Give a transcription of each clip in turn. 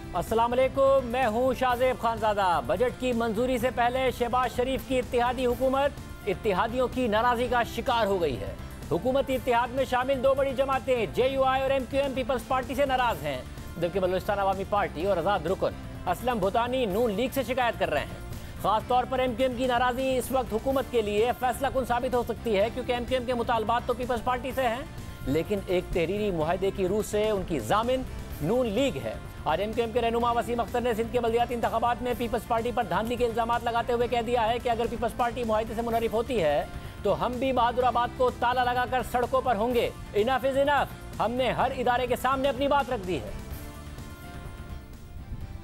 अस्सलाम वालेकुम, मैं हूं शाहजेब खानजादा। बजट की मंजूरी से पहले शहबाज शरीफ की इत्तेहादी हुकूमत इत्तेहादियों की नाराजगी का शिकार हो गई है। हुकूमती इत्तेहाद में शामिल दो बड़ी जमातें JUI और MQM पीपल्स पार्टी से नाराज हैं, जबकि बलूचिस्तान अवामी पार्टी और आज़ाद रुकन असलम भूटानी नून लीग से शिकायत कर रहे हैं। खास तौर पर MQM की नाराजगी इस वक्त हुकूमत के लिए फैसला कुन साबित हो सकती है, क्योंकि MQM के मुतालबात तो पीपल्स पार्टी से हैं, लेकिन एक तहरीरी मुआहदे की रूह से उनकी जामिन नून लीग है। आज MQM के रहनुमा वसीम अख्तर ने सिंध के बल्दियाती इंतखाबात में पीपल्स पार्टी पर धांधली के इल्जामात लगाते हुए कह दिया है कि अगर पीपल्स पार्टी मुआहदे से मुनरिफ होती है तो हम भी बहादुराबाद को ताला लगाकर सड़कों पर होंगे। इनफ इज इनफ, हमने हर इदारे के सामने अपनी बात रख दी है।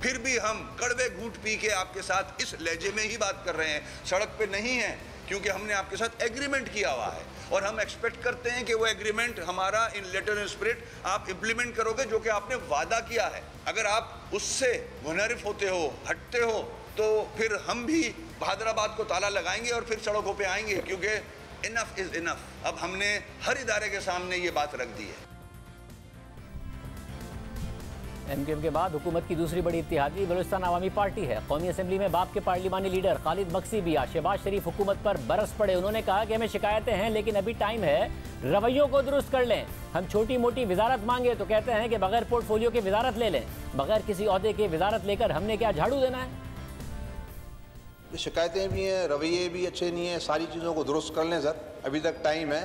फिर भी हम कड़वे घूंट पी के आपके साथ इस लहजे में ही बात कर रहे हैं, सड़क पे नहीं है, क्योंकि हमने आपके साथ एग्रीमेंट किया हुआ है और हम एक्सपेक्ट करते हैं कि वो एग्रीमेंट हमारा इन लेटर एंड स्पिरिट आप इम्प्लीमेंट करोगे, जो कि आपने वादा किया है। अगर आप उससे मुनरिफ होते हो, हटते हो, तो फिर हम भी बहादुराबाद को ताला लगाएंगे और फिर सड़कों पे आएंगे, क्योंकि इनफ इज इनफ। अब हमने हर इदारे के सामने ये बात रख दी है। MQM के बाद हुकूमत की दूसरी बड़ी इत्तेहादी बलूचिस्तान अवामी पार्टी है। कौमी असम्बली में बाप के पार्लिमानी लीडर खालिद मक्सी भी आज शहबाज शरीफ हुकूमत पर बरस पड़े। उन्होंने कहा कि हमें शिकायतें हैं, लेकिन अभी टाइम है, रवैयों को दुरुस्त कर लें। हम छोटी मोटी वजारत मांगे तो कहते हैं कि बगैर पोर्टफोलियो के वजारत ले लें। बगैर किसी ओहदे के वजारत लेकर हमने क्या झाड़ू देना है? शिकायतें भी हैं, रवैये भी अच्छे नहीं हैं, सारी चीज़ों को दुरुस्त कर लें सर। अभी तक टाइम है,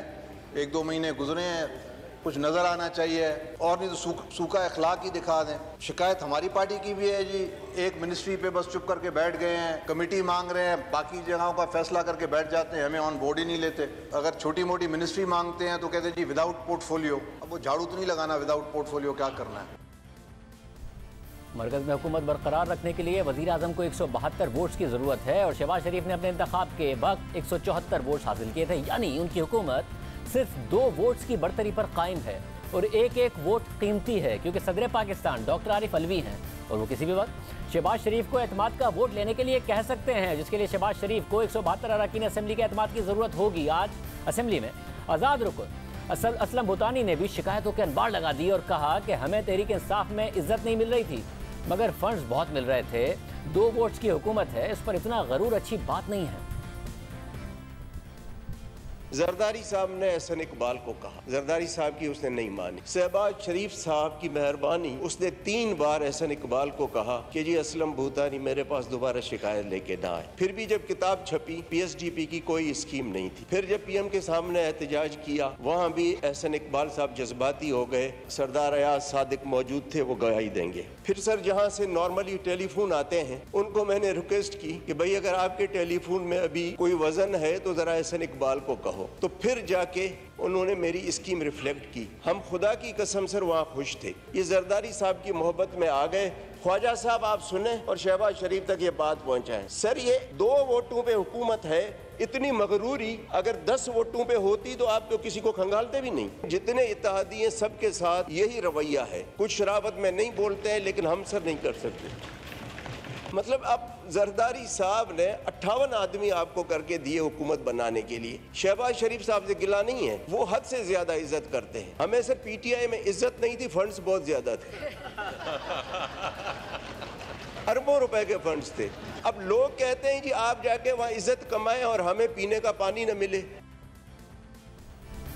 1-2 महीने गुजरे हैं, कुछ नज़र आना चाहिए, और नहीं तो सूखा अखलाक ही दिखा दें। शिकायत हमारी पार्टी की भी है जी, एक मिनिस्ट्री पे बस चुप करके बैठ गए हैं, कमेटी मांग रहे हैं, बाकी जगहों का फैसला करके बैठ जाते हैं, हमें ऑन बोर्ड ही नहीं लेते। अगर छोटी मोटी मिनिस्ट्री मांगते हैं तो कहते हैं जी विदाउट पोर्टफोलियो। अब वो झाड़ू तो नहीं लगाना, विदाउट पोर्टफोलियो क्या करना है? मरकज़ में हुकूमत बरकरार रखने के लिए वज़ीर आज़म को 172 वोट्स की ज़रूरत है और शहबाज शरीफ ने अपने इंतखाब के वक्त 174 वोट्स हासिल किए थे, यानी उनकी हुकूमत सिर्फ 2 वोट्स की बरतरी पर कायम है और एक वोट कीमती है, क्योंकि सदर पाकिस्तान डॉक्टर आरिफ अलवी हैं और वो किसी भी वक्त शहबाज शरीफ को एतमाद का वोट लेने के लिए कह सकते हैं, जिसके लिए शहबाज शरीफ को 172 अरकान असम्बली के एतमाद की ज़रूरत होगी। आज असम्बली में आज़ाद रुकन असलम भूटानी ने भी शिकायतों के अनबार लगा दी और कहा कि हमें तहरीक इंसाफ में इज्जत नहीं मिल रही थी, मगर फंड्स बहुत मिल रहे थे। 2 वोट्स की हुकूमत है, इस पर इतना गरूर अच्छी बात नहीं है। जरदारी साहब ने एहसन इकबाल को कहा, जरदारी साहब की उसने नहीं मानी। शहबाज शरीफ साहब की मेहरबानी, उसने 3 बार एहसन इकबाल को कहा कि जी असलम भूटानी मेरे पास दोबारा शिकायत लेके ना आए। फिर भी जब किताब छपी, PSDP की कोई स्कीम नहीं थी। फिर जब PM के सामने एहतजाज किया, वहाँ भी एहसन इकबाल साहब जज्बाती हो गए। सरदार अयाज सादिक मौजूद थे, वो गवाही देंगे। फिर सर जहाँ से नॉर्मली टेलीफोन आते हैं, उनको मैंने रिक्वेस्ट की कि भाई अगर आपके टेलीफोन में अभी कोई वजन है तो जरा एहसन इकबाल को कहो, तो फिर जाके उन्होंने मेरी स्कीम रिफ्लेक्ट की। हम खुदा की कसम सर वहाँ खुश थे। ये जरदारी साहब की मोहब्बत में आ गए। ख्वाजा साहब आप सुने और शहबाज शरीफ तक ये बात पहुँचाएं। सर ये 2 वोटों पे हुकूमत है, इतनी मगरूरी अगर 10 वोटों पे होती तो आप तो किसी को खंगालते भी नहीं। जितने इत्तेहादी हैं सबके साथ यही रवैया है। कुछ शराबत में नहीं बोलते हैं, लेकिन हम सर नहीं कर सकते। मतलब अब जरदारी साहब ने 58 आदमी आपको करके दिए हुकूमत बनाने के लिए। शहबाज शरीफ साहब से गिला नहीं है, वो हद से ज्यादा इज्जत करते हैं। हमें सर PTI में इज्जत नहीं थी, फंड्स बहुत ज्यादा थे, अरबों रुपए के फंड्स थे। अब लोग कहते हैं जी आप जाके वहाँ इज्जत कमाएं और हमें पीने का पानी न मिले।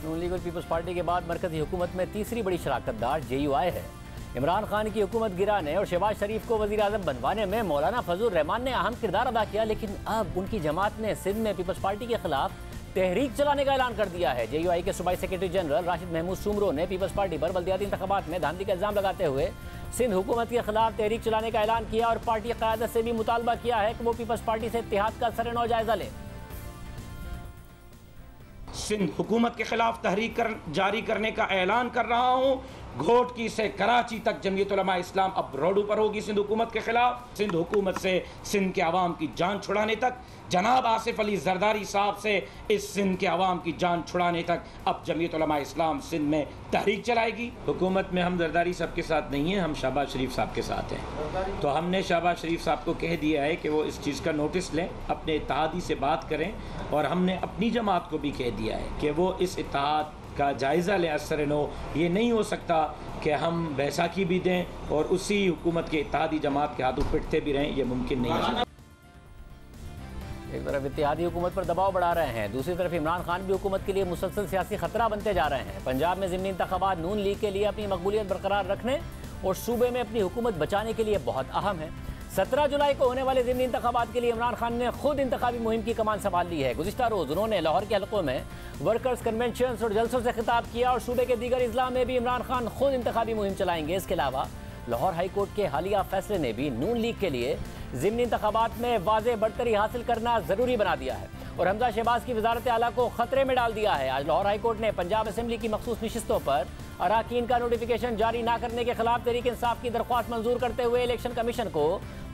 नून लीग और पीपल्स पार्टी के बाद मरकजी हुकूमत में तीसरी बड़ी शराकतदार JUI है। इमरान खान की हुकूमत गिराने और शहबाज शरीफ को वज़ीर आज़म बनवाने में मौलाना फजल रहमान ने अहम किरदार अदा किया, लेकिन अब उनकी जमात ने सिंध में पीपल्स पार्टी के खिलाफ तहरीक चलाने का ऐलान कर दिया है। JUI के सूबाई सेक्रेटरी जनरल राशिद महमूद सुमरो ने पीपल्स पार्टी पर बल्दियाती इंतखाबात में धांधली का इल्ज़ाम लगाते हुए सिंध हुकूमत के खिलाफ तहरीक चलाने का ऐलान किया और पार्टी क़यादत से भी मुतालबा किया है कि वो पीपल्स पार्टी से इत्तेहाद का सरनौ जायजा ले। सिंध हुकूमत के खिलाफ तहरीक जारी करने का ऐलान कर रहा हूँ। घोटकी से कराची तक जमीयत उलमा इस्लाम अब रोडों पर होगी सिंध हुकूमत के खिलाफ। सिंध हुकूमत से सिंध के अवाम की जान छुड़ाने तक, जनाब आसिफ अली जरदारी साहब से इस सिंध के अवाम की जान छुड़ाने तक अब जमीयत उलमा इस्लाम सिंध में तहरीक चलाएगी। हुकूमत में हम जरदारी साहब के साथ नहीं हैं, हम शहबाज शरीफ साहब के साथ हैं। तो हमने शहबाज शरीफ साहब को कह दिया है कि वो इस चीज़ का नोटिस लें, अपने इत्तेहादी से बात करें, और हमने अपनी जमात को भी कह दिया है कि वो इस इत्तेहाद का जायज़ा लें। असर नो ये नहीं हो सकता कि हम बैसाखी भी दें और उसी हुकूमत के इत्तेहादी जमात के हाथों पिटते भी रहें, ये मुमकिन नहीं है। एक तरफ इत्तेहादी हुकूमत पर दबाव बढ़ा रहे हैं, दूसरी तरफ इमरान खान भी हुकूमत के लिए मुसलसल सियासी खतरा बनते जा रहे हैं। पंजाब में ज़िमनी इंतखाबात नून लीग के लिए अपनी मकबूलियत बरकरार रखने और सूबे में अपनी हुकूमत बचाने के लिए बहुत अहम है। 17 जुलाई को होने वाले ज़िमनी इंतखाबात के लिए इमरान खान ने खुद इंतखाबी मुहिम की कमान संभाल ली है। गुज़िश्ता रोज़ उन्होंने लाहौर के हलकों में वर्कर्स कन्वेंशन और जलसों से खिताब किया और सूबे के दीगर अजला में भी इमरान खान खुद इंतखाबी मुहिम चलाएंगे। इसके अलावा लाहौर हाई कोर्ट के हालिया फैसले ने भी नून लीग के लिए ज़िमनी इंतखाबात में वाज़ेह बढ़तरी हासिल करना ज़रूरी बना दिया है और हमजा शहबाज की वजारत आला को खतरे में डाल दिया है। आज लाहौर हाई कोर्ट ने पंजाब असेंबली की मखसूस नशिस्तों पर अराकीन का नोटिफिकेशन जारी न करने के खिलाफ तहरीक इंसाफ की दरख्वास्त मंजूर करते हुए इलेक्शन कमीशन को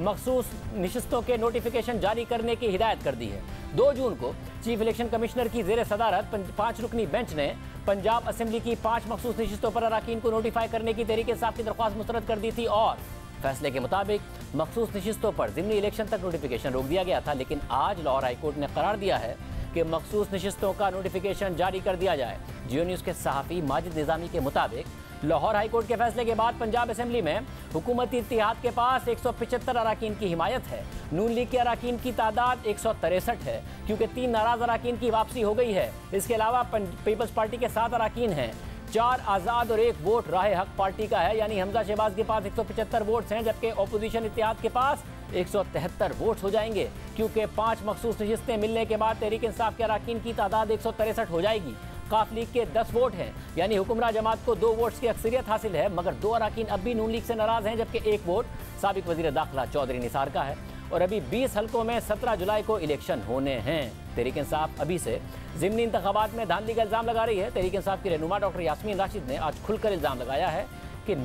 मखसूस नशिस्तों के नोटिफिकेशन जारी करने की हिदायत कर दी है। 2 जून को चीफ इलेक्शन कमिश्नर की जेर सदारत 5 रुकनी बेंच ने पंजाब असेंबली की 5 मखसूस नशिस्तों पर अराकीन को नोटिफाई करने की तहरीक इंसाफ की दरख्वास्त मुस्तरद कर दी थी और फैसले के मुताबिक मखसूस नशिस्तों पर ज़िमनी इलेक्शन तक नोटिफिकेशन रोक दिया गया था। लेकिन आज लाहौर हाई कोर्ट ने करार दिया है कि मखसूस नशिस्तों का नोटिफिकेशन जारी कर दिया जाए। जियो न्यूज़ के सहाफ़ी माजिद निज़ामी के मुताबिक लाहौर हाई कोर्ट के फैसले के बाद पंजाब असेंबली में हुकूमती इत्तेहाद के पास 175 अराकीन की हिमायत है। नून लीग के अराकीन की तादाद 163 है क्योंकि 3 नाराज अराकीन की वापसी हो गई है। इसके अलावा पीपल्स पार्टी के 7 अराकीन हैं, 4 आज़ाद और 1 वोट राह हक पार्टी का है। यानी हमजा शहबाज के पास 175 वोट्स हैं जबकि अपोजिशन इत्तेहाद के पास 173 वोट्स हो जाएंगे क्योंकि 5 मखसूस नशिस्तें मिलने के बाद तहरीक इंसाफ के अराकीन की तादाद 163 हो जाएगी। काफ लीग के 10 वोट हैं यानी हुक्मरान जमात को 2 वोट्स की अक्सरियत हासिल है मगर 2 अराकीन अब भी नून लीग से नाराज हैं जबकि 1 वोट साबिक वजीर दाखिला चौधरी निसार का है और अभी 20 हलकों में 17 जुलाई को इलेक्शन होने हैं। तहरीक इंसाफ अभी से ज़िमनी इंतखाबात में धांधली का इल्ज़ाम लगा रही है। तहरीक इंसाफ की रहनुमा डॉक्टर यास्मीन राशिद ने आज खुलकर इल्ज़ाम लगाया है कि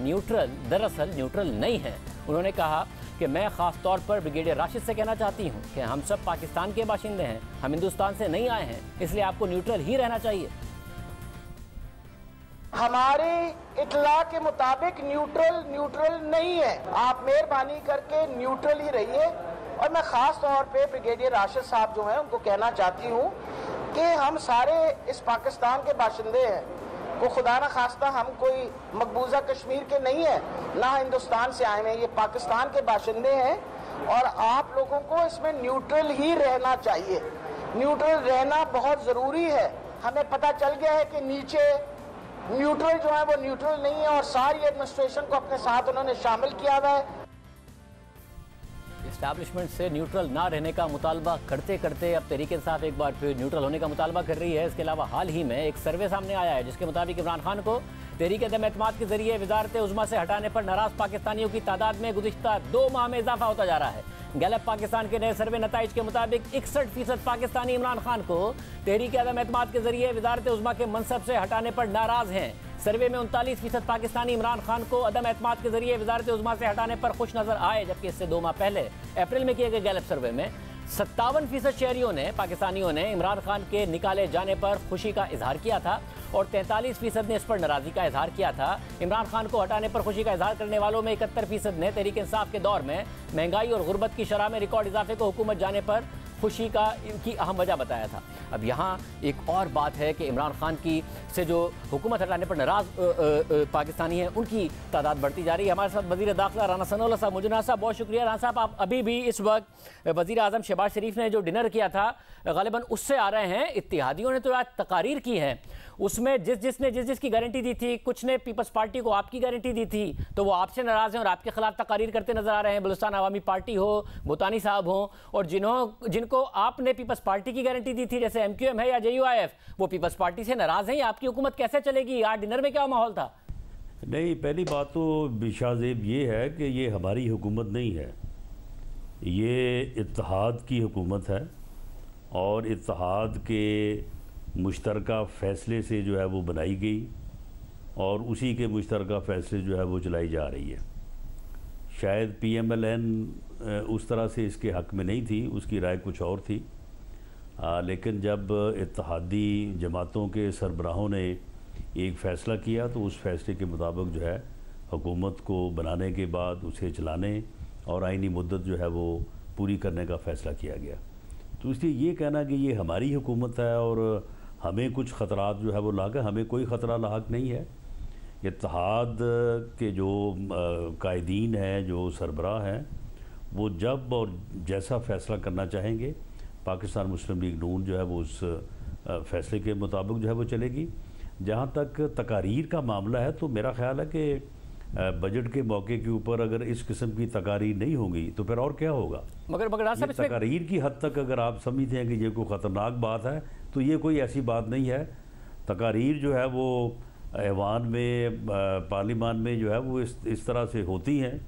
दरअसल न्यूट्रल नहीं है। उन्होंने कहा कि मैं ख़ास तौर पर ब्रिगेडियर राशिद से कहना चाहती हूँ कि हम सब पाकिस्तान के बाशिंदे हैं, हम हिंदुस्तान से नहीं आए हैं, इसलिए आपको न्यूट्रल ही रहना चाहिए। हमारे इतला के मुताबिक न्यूट्रल नहीं है। आप मेहरबानी करके न्यूट्रल ही रहिए और मैं खास तौर पे ब्रिगेडियर राशिद साहब जो हैं उनको कहना चाहती हूँ कि हम सारे इस पाकिस्तान के बाशिंदे हैं, को खुदा न खास्ता हम कोई मकबूजा कश्मीर के नहीं है, ना हिंदुस्तान से आए हैं, ये पाकिस्तान के बाशिंदे हैं और आप लोगों को इसमें न्यूट्रल ही रहना चाहिए। न्यूट्रल रहना बहुत ज़रूरी है। हमें पता चल गया है कि नीचे न्यूट्रल जो है वो न्यूट्रल नहीं है और सारी एडमिनिस्ट्रेशन को अपने साथ उन्होंने शामिल किया हुआ है। एस्टैब्लिशमेंट से न्यूट्रल ना रहने का मुतालबा करते करते अब तहरीक इंसाफ एक बार फिर न्यूट्रल होने का मुतालबा कर रही है। इसके अलावा हाल ही में एक सर्वे सामने आया है जिसके मुताबिक इमरान खान को तहरीक अदम एतमाद के जरिए वजारत उज़्मा से हटाने पर नाराज पाकिस्तानियों की तादाद में गुज़िश्ता 2 माह में इजाफा होता जा रहा है। गैलप पाकिस्तान के नए सर्वे नताइज के मुताबिक 61% पाकिस्तानी इमरान खान को तहरीक अदम एतमाद के जरिए वजारत उज़्मा के मनसब से हटाने पर नाराज हैं। सर्वे में 39% पाकिस्तानी इमरान खान को अदम एतमाद के जरिए वजारत उज़्मा से हटाने पर खुश नजर आए जबकि इससे 2 माह पहले अप्रैल में किए गए गैलप सर्वे में 57% शहरियों ने पाकिस्तानियों ने इमरान खान के निकाले जाने पर खुशी का इजहार किया था और 43% ने इस पर नाराज़गी का इजहार किया था। इमरान खान को हटाने पर खुशी का इजहार करने वालों में 71% ने तहरीक इंसाफ के दौर में महंगाई और गुर्बत की शरह में रिकॉर्ड इजाफे को हुकूमत जाने पर खुशी की अहम वजह बताया था। अब यहाँ एक और बात है कि इमरान खान की से जो हुकूमत हटाने पर नाराज पाकिस्तानी हैं उनकी तादाद बढ़ती जा रही है। हमारे साथ वज़ीर दाखिला राना सनाउल्लाह साहब मौजूद हैं। साहब बहुत शुक्रिया। राना साहब आप अभी भी इस वक्त वज़ीर आज़म शहबाज शरीफ ने जो डिनर किया था गालिबन उससे आ रहे हैं। इत्तेहादियों ने तो आज तकारीर की है, उसमें जिसकी गारंटी दी थी, कुछ ने पीपल्स पार्टी को आपकी गारंटी दी थी तो वो आपसे नाराज हैं और आपके खिलाफ तकारीर करते नजर आ रहे हैं। बलूचिस्तान अवामी पार्टी हो, भूतानी साहब हो और जिनको आपने पीपल्स पार्टी की गारंटी दी थी जैसे MQM है या JUIF, वो पीपल्स पार्टी से नाराज हैं। आपकी हुकूमत कैसे चलेगी? आज डिनर में क्या माहौल था? नहीं, पहली बात तो शाहजेब ये है कि ये हमारी हुकूमत नहीं है, ये इत्तेहाद की हुकूमत है और इत्तेहाद के मुश्तरका फ़ैसले से जो है वो बनाई गई और उसी के मुश्तरका फ़ैसले जो है वो चलाई जा रही है। शायद PMLN उस तरह से इसके हक़ में नहीं थी, उसकी राय कुछ और थी, लेकिन जब इत्तेहादी जमातों के सरबराहों ने एक फ़ैसला किया तो उस फ़ैसले के मुताबिक जो है हुकूमत को बनाने के बाद उसे चलाने और आइनी मुद्दत जो है वो पूरी करने का फ़ैसला किया गया। तो इसलिए ये कहना कि ये हमारी हुकूमत है और हमें कुछ ख़तरात जो है वो लाक है, हमें कोई ख़तरा लाक नहीं है। इत्तेहाद के जो कायदीन हैं, जो सरबराह हैं, वो जब और जैसा फ़ैसला करना चाहेंगे, पाकिस्तान मुस्लिम लीग नून जो है वो उस फ़ैसले के मुताबिक जो है वो चलेगी। जहाँ तक तकारीर का मामला है तो मेरा ख़्याल है कि बजट के मौके के ऊपर अगर इस किस्म की तकारीर नहीं होगी तो फिर और क्या होगा। मगर तकारीर की हद तक अगर आप समझते हैं कि ये कोई ख़तरनाक बात है तो ये कोई ऐसी बात नहीं है। तकारीर जो है वो ऐवान में, पार्लिमान में जो है वो इस तरह से होती हैं,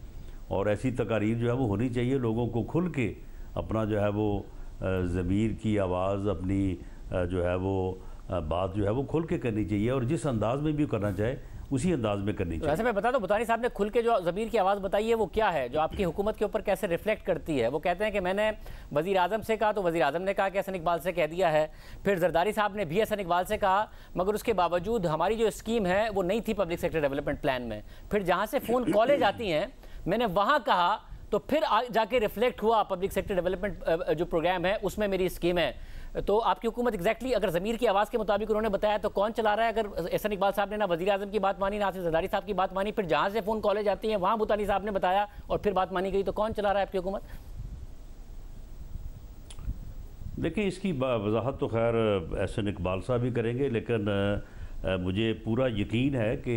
और ऐसी तकारीर जो है वो होनी चाहिए। लोगों को खुल के अपना जो है वो ज़मीर की आवाज़, अपनी जो है वो बात जो है वो खुल के करनी चाहिए, और जिस अंदाज में भी करना चाहे उसी अंदाज में करनी चाहिए। वैसे मैं बता दूं, भूतानी साहब ने खुल के जो ज़मीर की आवाज़ बताई है वो क्या है, जो आपकी हुकूमत के ऊपर कैसे रिफ्लेक्ट करती है। वो कहते हैं कि मैंने वज़ीर आज़म से कहा तो वज़ीर आज़म ने कहा कि हसन इकबाल से कह दिया है, फिर जरदारी साहब ने भी हसन इकबाल से कहा, मगर उसके बावजूद हमारी जो स्कीम है वो नहीं थी पब्लिक सेक्टर डेवलपमेंट प्लान में। फिर जहाँ से फ़ोन कॉलेज आती हैं मैंने वहाँ कहा तो फिर जाके रिफ्लेक्ट हुआ पब्लिक सेक्टर डेवलपमेंट जो प्रोग्राम है उसमें मेरी स्कीम है। तो आपकी हुकूमत एग्जैक्टली अगर ज़मीर की आवाज़ के मुताबिक उन्होंने बताया तो कौन चला रहा है? अगर हसन इकबाल साहब ने ना वज़ीर आज़म की बात मानी, ना जरदारी साहब की बात मानी, फिर जहाँ से फ़ोन कॉलेज आती हैं वहाँ भूतानी साहब ने बताया और फिर बात मानी गई, तो कौन चला रहा है आपकी हुकूमत? देखिए, इसकी वजाहत तो खैर हसन इकबाल साहब ही करेंगे, लेकिन मुझे पूरा यकीन है कि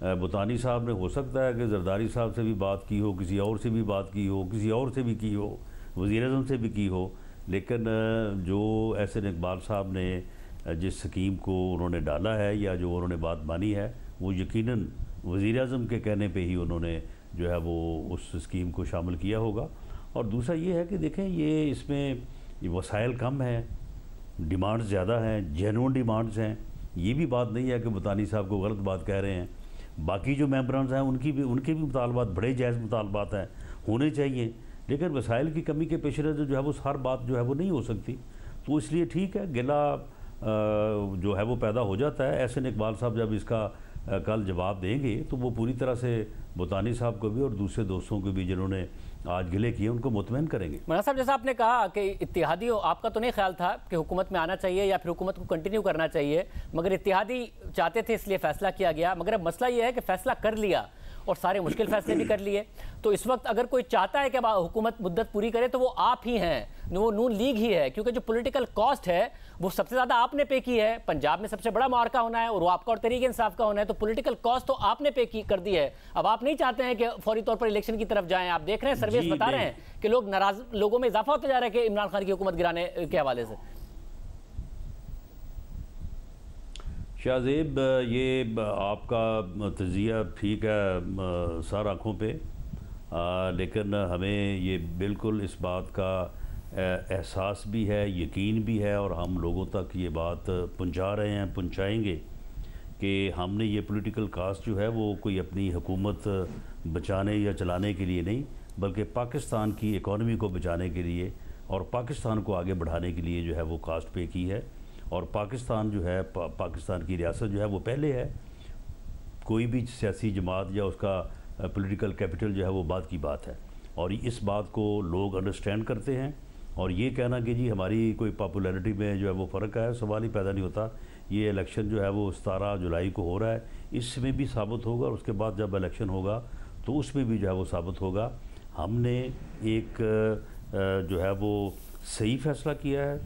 भूतानी साहब ने, हो सकता है कि जरदारी साहब से भी बात की हो, किसी और से भी बात की हो, किसी और से भी की हो, वज़ीर आज़म से भी की हो, लेकिन जो हसन इकबाल साहब ने जिस स्कीम को उन्होंने डाला है या जो उन्होंने बात मानी है वो यकीनन वज़ीर आज़म के कहने पे ही उन्होंने जो है वो उस स्कीम को शामिल किया होगा। और दूसरा ये है कि देखें, ये इसमें वसाइल कम हैं, डिमांड्स ज़्यादा हैं, जेन्युइन डिमांड्स हैं। ये भी बात नहीं है कि भूतानी साहब को गलत बात कह रहे हैं। बाकी जो मेंबरान हैं उनके भी मुतालबात बड़े जायज़ मुतालबात हैं, होने चाहिए, लेकिन वसाइल की कमी के पेश नज़र जो है वो हर बात जो है वो नहीं हो सकती। तो इसलिए ठीक है, गिला जो है वो पैदा हो जाता है। हसन इकबाल साहब जब इसका कल जवाब देंगे तो वो पूरी तरह से भूतानी साहब को भी और दूसरे दोस्तों को भी जिन्होंने आज गिले किए उनको मुतमईन करेंगे। मौलाना साहब, जैसा आपने कहा कि इत्तेहादियों, आपका तो नहीं ख्याल था कि हुकूमत में आना चाहिए या फिर हुकूमत को कंटिन्यू करना चाहिए, मगर इत्तेहादी चाहते थे इसलिए फ़ैसला किया गया। मगर अब मसला ये है कि फ़ैसला कर लिया और सारे मुश्किल फैसले भी कर लिए, तो इस वक्त अगर कोई चाहता है कि हुकूमत मुद्दत पूरी करे तो वो आप ही हैं, वो नून लीग ही है, क्योंकि जो पॉलिटिकल कॉस्ट है वो सबसे ज़्यादा आपने पे की है। पंजाब में सबसे बड़ा मार्का होना है और वो आपका और तहरीक इंसाफ का होना है, तो पॉलिटिकल कॉस्ट तो आपने पे कर दी है। अब आप नहीं चाहते हैं कि फौरी तौर पर इलेक्शन की तरफ जाएं। आप देख रहे हैं, सर्वेस बता रहे हैं कि लोगों में इजाफा होता जा रहा है कि इमरान खान की हुकूमत गिराने के हवाले से। शाहजेब, ये आपका तजिया ठीक है सर आँखों पे, लेकिन हमें ये बिल्कुल इस बात का एहसास भी है, यकीन भी है, और हम लोगों तक ये बात पहुंचा रहे हैं, पहुंचाएंगे कि हमने ये पॉलिटिकल कास्ट जो है वो कोई अपनी हुकूमत बचाने या चलाने के लिए नहीं, बल्कि पाकिस्तान की इकॉनमी को बचाने के लिए और पाकिस्तान को आगे बढ़ाने के लिए जो है वो कास्ट पे की है। और पाकिस्तान जो है, पाकिस्तान की रियासत जो है वो पहले है। कोई भी सियासी जमात या उसका पॉलिटिकल कैपिटल जो है वो बात की बात है, और इस बात को लोग अंडरस्टैंड करते हैं। और ये कहना कि जी हमारी कोई पॉपुलैरिटी में जो है वो फ़र्क है, सवाल ही पैदा नहीं होता। ये इलेक्शन जो है वो 17 जुलाई को हो रहा है, इसमें भी साबित होगा, और उसके बाद जब इलेक्शन होगा तो उसमें भी जो है वो साबित होगा। हमने एक जो है वो सही फ़ैसला किया है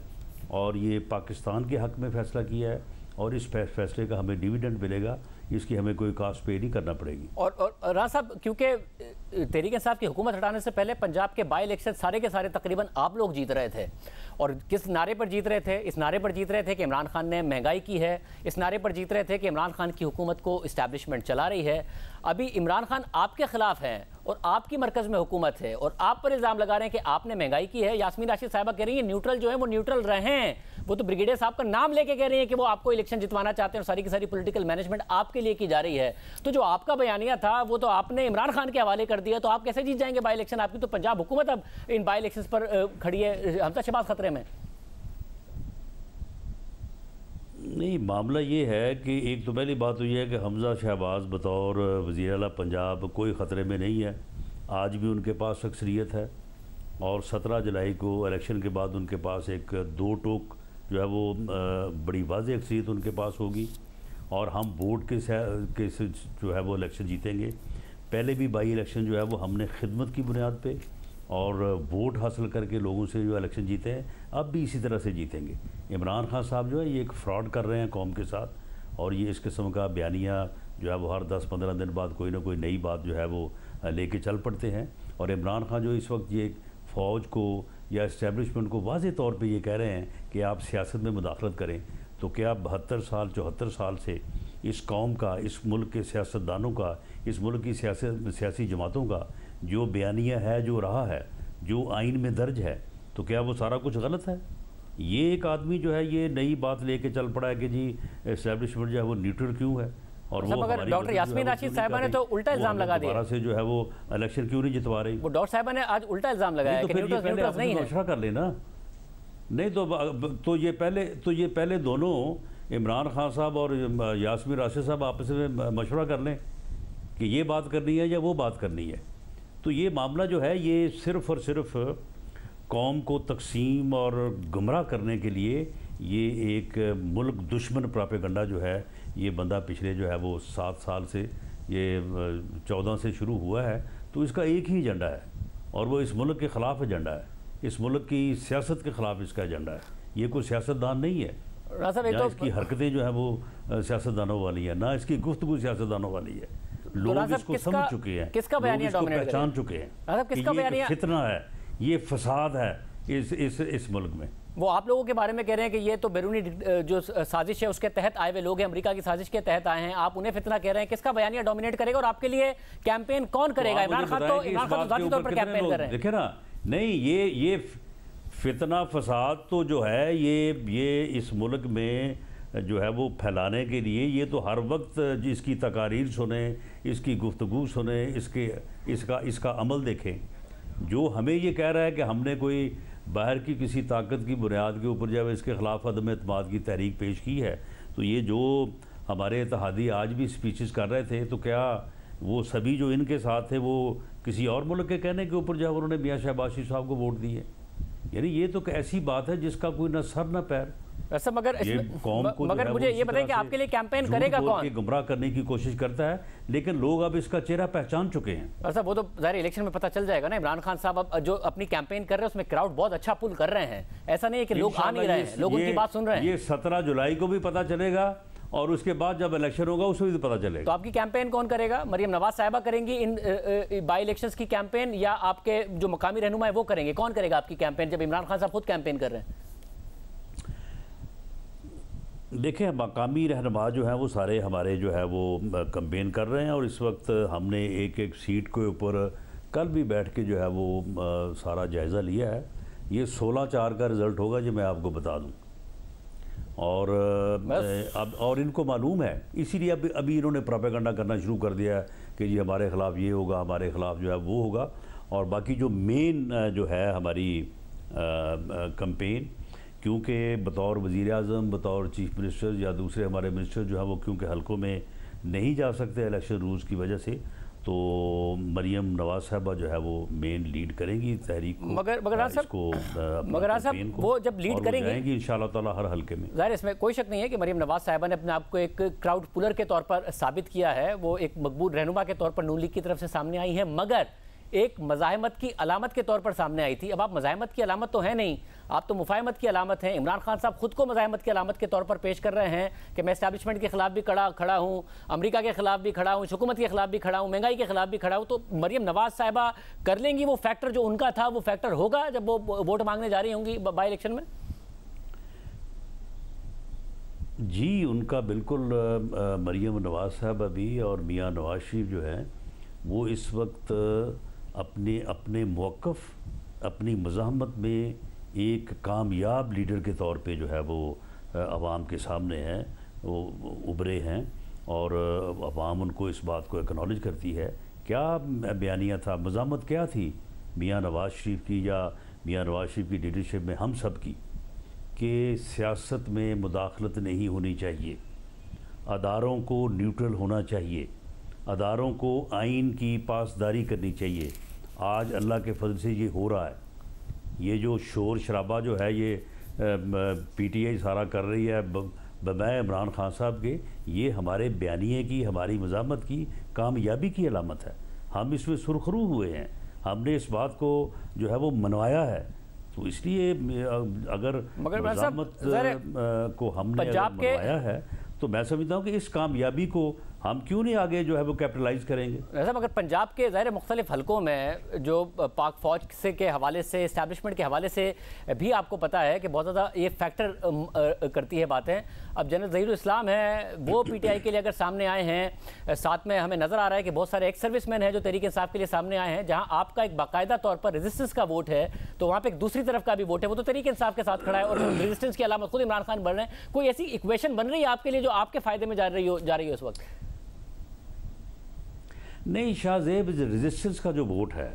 और ये पाकिस्तान के हक़ में फ़ैसला किया है, और इस फैसले का हमें डिविडेंड मिलेगा, इसकी हमें कोई कास्ट पे नहीं करना पड़ेगी। और राज साहब, क्योंकि तहरीक इंसाफ की हुकूमत हटाने से पहले पंजाब के बाई इलेक्शन सारे के सारे तकरीबन आप लोग जीत रहे थे, और किस नारे पर जीत रहे थे? इस नारे पर जीत रहे थे कि इमरान खान ने महंगाई की है, इस नारे पर जीत रहे थे कि इमरान खान की हुकूमत को इस्टेब्लिशमेंट चला रही है। अभी इमरान खान आपके खिलाफ हैं और आपकी मरकज़ में हुकूमत है और आप पर इल्ज़ाम लगा रहे हैं कि आपने महंगाई की है। यास्मीन राशिद साहिबा कह रही है न्यूट्रल जो है वो न्यूट्रल रहे हैं, वो तो ब्रिगेडियर साहब का नाम लेके कह रही है कि वो आपको इलेक्शन जितवाना चाहते हैं और सारी की सारी पॉलिटिकल मैनेजमेंट आपके लिए की जा रही है। तो जो आपका बयानिया था वो तो आपने इमरान खान के हवाले कर दिया, तो आप कैसे जीत जाएंगे बाई इलेक्शन? आपकी तो पंजाब हुकूमत अब इन बाई इलेक्शन पर खड़ी है, हमजा शहबाज खतरे में। नहीं, मामला ये है कि एक तो पहली बात तो ये है कि हमजा शहबाज बतौर वज़ीर आला पंजाब कोई ख़तरे में नहीं है। आज भी उनके पास अक्सरियत है, और 17 जुलाई को इलेक्शन के बाद उनके पास एक 2 टोक जो है वो बड़ी वाज़ेह अक्सरियत उनके पास होगी। और हम वोट के से जो है वो इलेक्शन जीतेंगे। पहले भी बाई इलेक्शन जो है वो हमने खिदमत की बुनियाद पे और वोट हासिल करके लोगों से जो इलेक्शन जीते हैं, अब भी इसी तरह से जीतेंगे। इमरान खान साहब जो है ये एक फ्रॉड कर रहे हैं कौम के साथ, और ये इस किस्म का बयानिया जो है वो हर 10-15 दिन बाद कोई ना कोई नई बात जो है वो लेके चल पड़ते हैं। और इमरान खान जो इस वक्त ये फ़ौज को या इस्टेब्लिशमेंट को वाज़े तौर पे ये कह रहे हैं कि आप सियासत में मुदाखलत करें, तो क्या 74 साल से इस कौम का, इस मुल्क के सियासतदानों का, इस मुल्क की सियासी जमातों का जो बयानिया है, जो रहा है, जो आइन में दर्ज है, तो क्या वो सारा कुछ गलत है? ये एक आदमी जो है ये नई बात लेके चल पड़ा है कि जी इस्टेब्लिशमेंट जो है वो न्यूट्रल क्यों है, और वो मगर डॉक्टर यास्मीन राशिद साहिबा ने तो उल्टा इल्जाम लगा दिया से जो है वो इलेक्शन क्यों नहीं जितवा रही। वो डॉक्टर साहिबा ने आज उल्टा इल्जाम लगाया कि न्यूट्रल नहीं है। मशवरा कर लेना, नहीं तो ये पहले दोनों इमरान खान साहब और यास्मीन राशिद साहब आपस में मशवरा कर लें कि ये बात करनी है या वो बात करनी है। तो ये मामला जो है ये सिर्फ़ और सिर्फ कौम को तकसीम और गुमराह करने के लिए ये एक मुल्क दुश्मन प्रोपेगेंडा जो है ये बंदा पिछले जो है वो 7 साल से, ये 14 से शुरू हुआ है, तो इसका एक ही एजेंडा है और वो इस मुल्क के ख़िलाफ़ एजेंडा है, इस मुल्क की सियासत के ख़िलाफ़ इसका एजेंडा है। ये कोई सियासतदान नहीं है, ना इसकी हरकतें जो है वो सियासतदानों वाली है, ना इसकी गुफ्तगू सियासतदानों वाली है। लोग इसको समझ चुके हैं, किसका बयानिया डोमिनेट पहचान चुके हैं कि ये फितना है, ये फसाद है इस मुल्क में। वो आप लोगों के बारे में कह रहे हैं कि ये तो बैरूनी जो साजिश है उसके तहत आए हुए लोग हैं, अमेरिका की साजिश के तहत आए हैं, आप उन्हें फितना कह रहे हैं। किसका बयानिया डोमिनेट करेगा और आपके लिए कैंपेन कौन करेगा? इमरान खान तो ज़ाती तौर पर कैंपेन कर रहे हैं। देखे ना, नहीं ये फितना फसाद तो जो है ये इस मुल्क में जो है वो फैलाने के लिए, ये तो हर वक्त इसकी तकारीर सुने, इसकी गुफ्तगू सुने, इसका अमल देखें। जो हमें ये कह रहा है कि हमने कोई बाहर की किसी ताकत की बुनियाद के ऊपर जब इसके ख़िलाफ़ अदम एतमाद की तहरीक पेश की है, तो ये जो हमारे इत्तेहादी आज भी स्पीचेस कर रहे थे, तो क्या वो सभी जो इनके साथ थे वो किसी और मुल्क के कहने के ऊपर जब उन्होंने मियाँ शहबाज शरीफ साहब को वोट दिए? यानी ये तो ऐसी बात है जिसका कोई न सर न पैर। वैसे मगर मुझे ये बताएं कि आपके लिए कैंपेन करेगा कौन? गुमराह करने की कोशिश करता है, लेकिन लोग अब इसका चेहरा पहचान चुके हैं। वैसे वो तो ज़ाहिर इलेक्शन में पता चल जाएगा ना। इमरान खान साहब अब जो अपनी कैंपेन कर रहे हैं उसमें क्राउड बहुत अच्छा पुल कर रहे हैं, ऐसा नहीं है कि लोग आ नहीं रहे हैं, लोग उनकी बात सुन रहे हैं। ये 17 जुलाई को भी पता चलेगा और उसके बाद जब इलेक्शन होगा उसमें भी पता चलेगा। तो आपकी कैंपेन कौन करेगा? मरियम नवाज साहिबा करेंगी इन बाई इलेक्शंस की कैंपेन, या आपके जो मकामी रहनुमा है वो करेंगे? कौन करेगा आपकी कैंपेन जब इमरान खान साहब खुद कैंपेन कर रहे हैं? देखें, मकामी रहनुमा जो है वो सारे हमारे जो है वो कैंपेन कर रहे हैं, और इस वक्त हमने एक सीट के ऊपर कल भी बैठ के जो है वो सारा जायज़ा लिया है। ये 16/4 का रिज़ल्ट होगा, जो मैं आपको बता दूं। और अब और इनको मालूम है, इसीलिए अभी इन्होंने प्रोपेगेंडा करना शुरू कर दिया है कि जी हमारे ख़िलाफ़ ये होगा, हमारे ख़िलाफ़ जो है वो होगा। और बाकी जो मेन जो है हमारी कैंपेन, क्योंकि बतौर वज़ीर आज़म, बतौर चीफ मिनिस्टर या दूसरे हमारे मिनिस्टर जो है वो क्योंकि हलकों में नहीं जा सकते इलेक्शन रूल्स की वजह से, तो मरियम नवाज साहबा जो है वो मेन लीड करेंगी तहरीक को। मगर साहब वो जब लीड करेंगी इंशाअल्लाह ताला हर हल्के में। ज़ाहिर इसमें कोई शक नहीं है कि मरियम नवाज साहिबा ने अपने आप को एक क्राउड पुलर के तौर पर साबित किया है, वो एक मकबूल रहनुमा के तौर पर नून लीग की तरफ से सामने आई है, मगर एक मज़ाहमत की अलामत के तौर पर सामने आई थी। अब आप मज़ाहमत की अलामत तो है नहीं, आप तो मुफाहमत की अलामत हैं। इमरान खान साहब खुद को मज़ाहमत की अलामत के तौर पर पेश कर रहे हैं कि मैं एस्टैब्लिशमेंट के खिलाफ भी खड़ा हूँ, अमेरिका के खिलाफ भी खड़ा हूँ, हुकूमत के खिलाफ भी खड़ा हूँ, महंगाई के खिलाफ भी खड़ा हूँ। तो मरियम नवाज साहिबा कर लेंगी वो फैक्टर जो उनका था, वो फैक्टर होगा जब वो वोट मांगने जा रही होंगी बाई इलेक्शन में? जी, उनका बिल्कुल मरियम नवाज साहबा भी और मियाँ नवाज शरीफ जो है वो इस वक्त अपने मौक़िफ़, अपनी मज़ाहमत में एक कामयाब लीडर के तौर पे जो है वो अवाम के सामने हैं, वो उभरे हैं, और अवाम उनको इस बात को एक्नॉलेज करती है। क्या बयानिया था, मज़ाहमत क्या थी मियाँ नवाज शरीफ की या मियाँ नवाज शरीफ की लीडरशिप में हम सब की, कि सियासत में मुदाखलत नहीं होनी चाहिए, अदारों को न्यूट्रल होना चाहिए, अदारों को आइन की पासदारी करनी चाहिए। आज अल्लाह के फजल से ये हो रहा है। ये जो शोर शराबा जो है ये पीटीआई सारा कर रही है, बजाय इमरान खान साहब के, ये हमारे बयानिए की, हमारी मज़ामत की कामयाबी की अलामत है। हम इसमें सुरखरू हुए हैं, हमने इस बात को जो है वो मनवाया है। तो इसलिए अगर मज़ामत को हमने मनवाया है तो मैं समझता हूँ कि इस कामयाबी को हम क्यों नहीं आगे जो है वो कैपिटलाइज करेंगे। वैसे मगर पंजाब के ज़ाहिर मुख्तलिफ हलकों में जो पाक फ़ौज से के हवाले से, इस्टेब्लिशमेंट के हवाले से भी आपको पता है कि बहुत ज़्यादा ये फैक्टर करती है बातें। अब जनरल ज़हीरुल इस्लाम है वो PTI के लिए अगर सामने आए हैं, साथ में हमें नज़र आ रहा है कि बहुत सारे एक्स सर्विसमैन हैं जो तहरीक इंसाफ के लिए सामने आए हैं। जहाँ आपका एक बाकायदा तौर पर रेजिस्टेंस का वोट है, तो वहाँ पर एक दूसरी तरफ का भी वोट है, वो तो तहरीक इंसाफ के साथ खड़ा है और रेजिस्टेंस की अलामत खुद इमरान खान बन रहे हैं। कोई ऐसी इक्वेशन बन रही है आपके लिए जो आपके फ़ायदे में जा रही हो इस वक्त? नहीं, शाहजेब, रेजिस्टेंस का जो वोट है,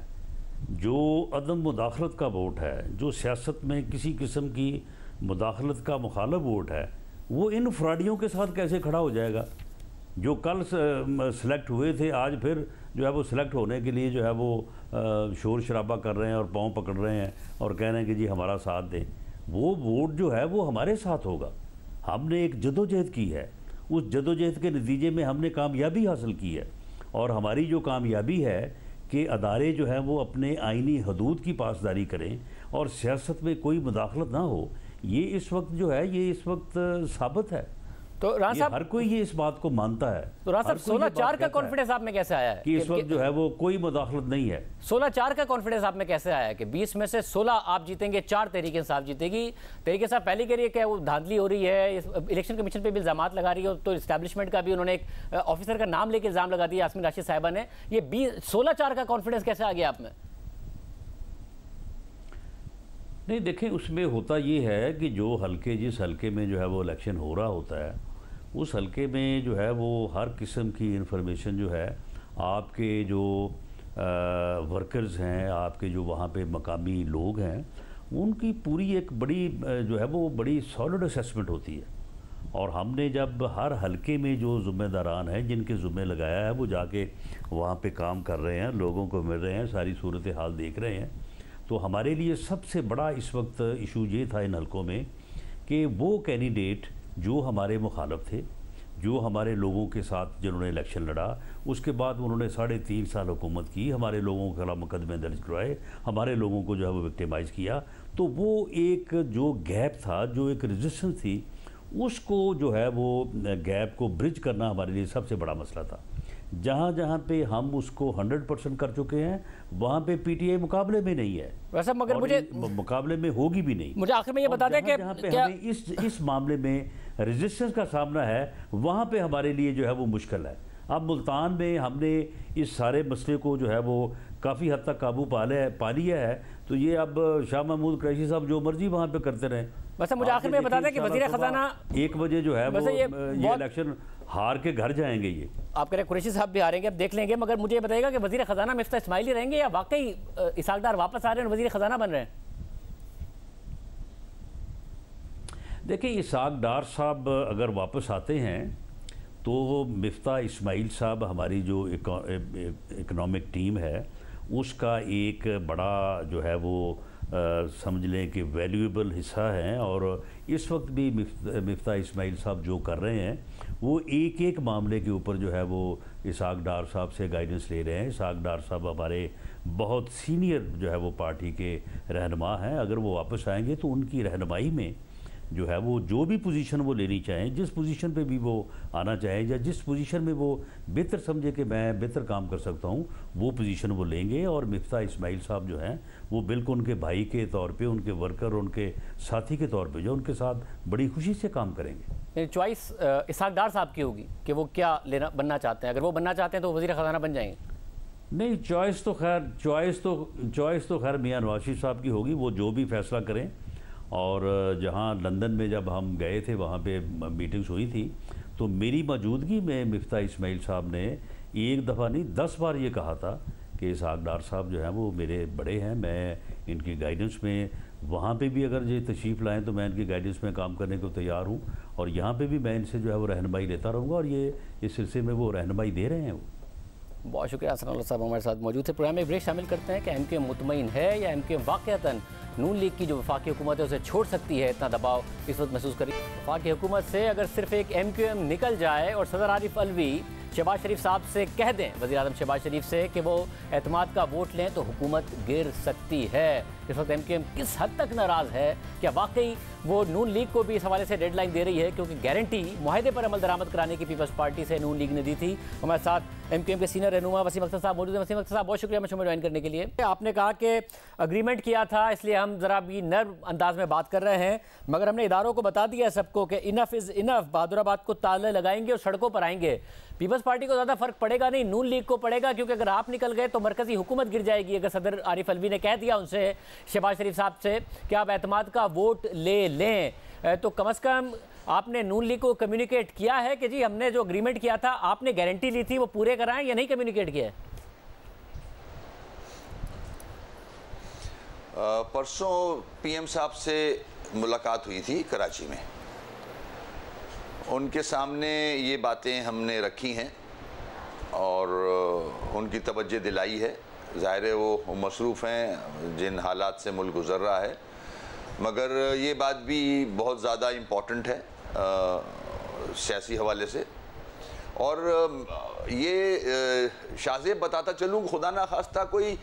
जो अदम मुदाखलत का वोट है, जो सियासत में किसी किस्म की मुदाखलत का मुखालिफ वोट है, वो इन फ्राडियों के साथ कैसे खड़ा हो जाएगा? जो कल सेलेक्ट हुए थे, आज फिर जो है वो सिलेक्ट होने के लिए जो है वो शोर शराबा कर रहे हैं और पाँव पकड़ रहे हैं और कह रहे हैं कि जी हमारा साथ दें। वो वोट जो है वो हमारे साथ होगा। हमने एक जदोजहद की है, उस जदोजहद के नतीजे में हमने कामयाबी हासिल की है। और हमारी जो कामयाबी है कि अदारे जो हैं वो अपने आइनी हदूद की पासदारी करें और सियासत में कोई मुदाखलत ना हो, ये इस वक्त जो है ये इस वक्त साबित है। तो राना साहब, हर कोई ये इस बात को मानता है। तो राना साहब 16-4 का कॉन्फिडेंस आप में कैसे आया है कि इस वक्त जो है वो कोई मुदाखलत नहीं है? 16-4 का कॉन्फिडेंस आप में कैसे आया है कि 20 में से 16 आप जीतेंगे, 4 तहरीक इंसाफ जीतेगी? तहरीक इंसाफ पहले कह रही है कि वो धांधली हो रही है, इलेक्शन कमीशन पे भी इल्जामात लगा रही है, तो इस्टेब्लिशमेंट का भी उन्होंने एक ऑफिसर का नाम लेकर इल्जाम लगा दिया यास्मीन राशिद साहिबा ने। ये 16-4 का कॉन्फिडेंस कैसे आ गया आप में? नहीं, देखें, उसमें होता ये है कि जो हल्के, जिस हल्के में जो है वो इलेक्शन हो रहा होता है, उस हल्के में जो है वो हर किस्म की इन्फॉर्मेशन जो है आपके जो वर्कर्स हैं, आपके जो वहाँ पे मकामी लोग हैं, उनकी पूरी एक बड़ी जो है वो बड़ी सॉलिड असेसमेंट होती है। और हमने जब हर हल्के में जो ज़िम्मेदारान हैं, जिनके ज़िम्मे लगाया है, वो जाके वहाँ पे काम कर रहे हैं, लोगों को मिल रहे हैं, सारी सूरत हाल देख रहे हैं, तो हमारे लिए सबसे बड़ा इस वक्त इशू ये था इन हल्कों में कि वो कैंडिडेट जो हमारे मुखालिफ थे, जो हमारे लोगों के साथ जिन्होंने इलेक्शन लड़ा, उसके बाद उन्होंने 3.5 साल हुकूमत की, हमारे लोगों के खिलाफ मुकदमे दर्ज करवाए, हमारे लोगों को जो है वो विक्टिमाइज़ किया, तो वो एक जो गैप था, जो एक रेजिस्टेंस थी, उसको जो है वो गैप को ब्रिज करना हमारे लिए सबसे बड़ा मसला था। जहाँ जहाँ पे हम उसको 100% कर चुके हैं, वहाँ पे PTI मुकाबले में नहीं है। वैसे मगर मुझे मुकाबले में होगी भी नहीं। मुझे आखिर में ये बता दें कि क्या हमें इस मामले में रेजिस्टेंस का सामना है, वहाँ पे हमारे लिए जो है वो मुश्किल है। अब मुल्तान में हमने इस सारे मसले को जो है वो काफ़ी हद तक काबू पा लिया है, तो ये अब शाह महमूद कुरैशी साहब जो मर्जी वहाँ पे करते रहें। वैसे मुझे आखिर में बता दें कि वज़ीर ख़ज़ाना 1 बजे जो है वो ये इलेक्शन हार के घर जाएंगे। ये आप कह रहे हैं कुरैशी साहब भी हारेंगे, अब देख लेंगे, मगर मुझे ये बताइएगा कि वज़ीर ख़ज़ाना मिफ्ता इस्माइली रहेंगे या वाकई इसाक डार वापस आ रहे हैं, वज़ीर ख़ज़ाना बन रहे हैं? देखिए, इसाक डार साहब अगर वापस आते हैं तो मिफ्ता इस्माइल साहब हमारी जो इकनॉमिक टीम है उसका एक बड़ा जो है वो समझ लें कि वैल्यूएबल हिस्सा है। और इस वक्त भी मिफ्ता इस्माइल साहब जो कर रहे हैं वो एक एक मामले के ऊपर जो है वो इसाक डार साहब से गाइडेंस ले रहे हैं। इसाक डार साहब हमारे बहुत सीनियर जो है वो पार्टी के रहनुमा हैं। अगर वो वापस आएंगे तो उनकी रहनुमाई में जो है वो जो भी पोजीशन वो लेनी चाहें, जिस पोजीशन पे भी वो आना चाहें या जिस पोजीशन में वो बेहतर समझे कि मैं बेहतर काम कर सकता हूं, वो पोजीशन वो लेंगे। और मिफ्ता इस्माइल साहब जो हैं वो बिल्कुल उनके भाई के तौर पे, उनके वर्कर, उनके साथी के तौर पे जो उनके साथ बड़ी खुशी से काम करेंगे। चॉइस इसाक डार साहब की होगी कि वो क्या बनना चाहते हैं। अगर वो बनना चाहते हैं तो वज़ीर ख़ज़ाना बन जाएंगे? नहीं, चॉइस तो खैर मियाँ नवाज शरीफ साहब की होगी, वो जो भी फैसला करें। और जहाँ लंदन में जब हम गए थे वहाँ पे मीटिंग्स हुई थी, तो मेरी मौजूदगी में मिफ्ता इस्माइल साहब ने एक दफ़ा नहीं 10 बार ये कहा था कि इसाक डार साहब जो हैं वो मेरे बड़े हैं, मैं इनकी गाइडेंस में वहाँ पे भी अगर ये तशरीफ़ लाएँ तो मैं इनकी गाइडेंस में काम करने को तैयार हूँ, और यहाँ पे भी मैं इनसे जो है वो रहनुमाई लेता रहूँगा। और ये इस सिलसिले में वो रहनुमाई दे रहे हैं। वो बहुत शुक्रिया हसन साहब हमारे साथ मौजूद थे। प्रोग्राम में ब्रेक शामिल करते हैं कि एमक्यूएम मुतमईन है या एमक्यूएम वाक़तन नून लीग की जो वफाकी हुकूमत है उसे छोड़ सकती है, इतना दबाव इस वक्त महसूस करी। वफाकी हुकूमत से अगर सिर्फ एक एमक्यूएम निकल जाए और सदर आरिफ अलवी शहबाज शरीफ साहब से कह दें, वज़ीर आज़म शहबाज शरीफ से, कि वो एतमाद का वोट लें तो हुकूमत गिर सकती है। इस वक्त एमक्यूएम किस हद तक नाराज़ है, क्या वाकई वो नून लीग को भी इस हवाले से डेडलाइन दे रही है, क्योंकि गारंटी मुआहदे पर अमल दरामद कराने की पीपल्स पार्टी से नून लीग ने दी थी। हमारे साथ एमक्यूएम के सीनियर रहनुमा वसीम अख्तर साहब मौजूद हैं। वसीम अख्तर साहब बहुत शुक्रिया मुझे ज्वाइन करने के लिए। आपने कहा कि अग्रीमेंट किया था, इसलिए हम ज़रा भी नर्म अंदाज में बात कर रहे हैं, मगर हमने इदारों को बता दिया है सबको कि इनफ इज़ इनफ, बहादुराबाद को ताले लगाएंगे और सड़कों पर आएंगे। पीपल्स पार्टी को ज़्यादा फर्क पड़ेगा नहीं, नून लीग को पड़ेगा, क्योंकि अगर आप निकल गए तो मरकजी हुकूमत गिर जाएगी। अगर सदर आरिफ अलवी ने कह दिया उनसे, शहबाज शरीफ साहब से, कि आप एतमाद का वोट ले लें, तो कम से कम आपने नून लीग को कम्युनिकेट किया है कि जी हमने जो अग्रीमेंट किया था, आपने गारंटी ली थी, वो पूरे कराएं, या नहीं कम्युनिकेट किया है? परसों पीएम साहब से मुलाकात हुई थी कराची में, उनके सामने ये बातें हमने रखी हैं और उनकी तवज्जो दिलाई है। ज़ाहिर है वो मसरूफ़ हैं जिन हालात से मुल्क गुज़र रहा है, मगर ये बात भी बहुत ज़्यादा इम्पॉर्टेंट है सियासी हवाले से। और ये शाज़ेब बताता चलूँ, खुदा ना खास्ता कोई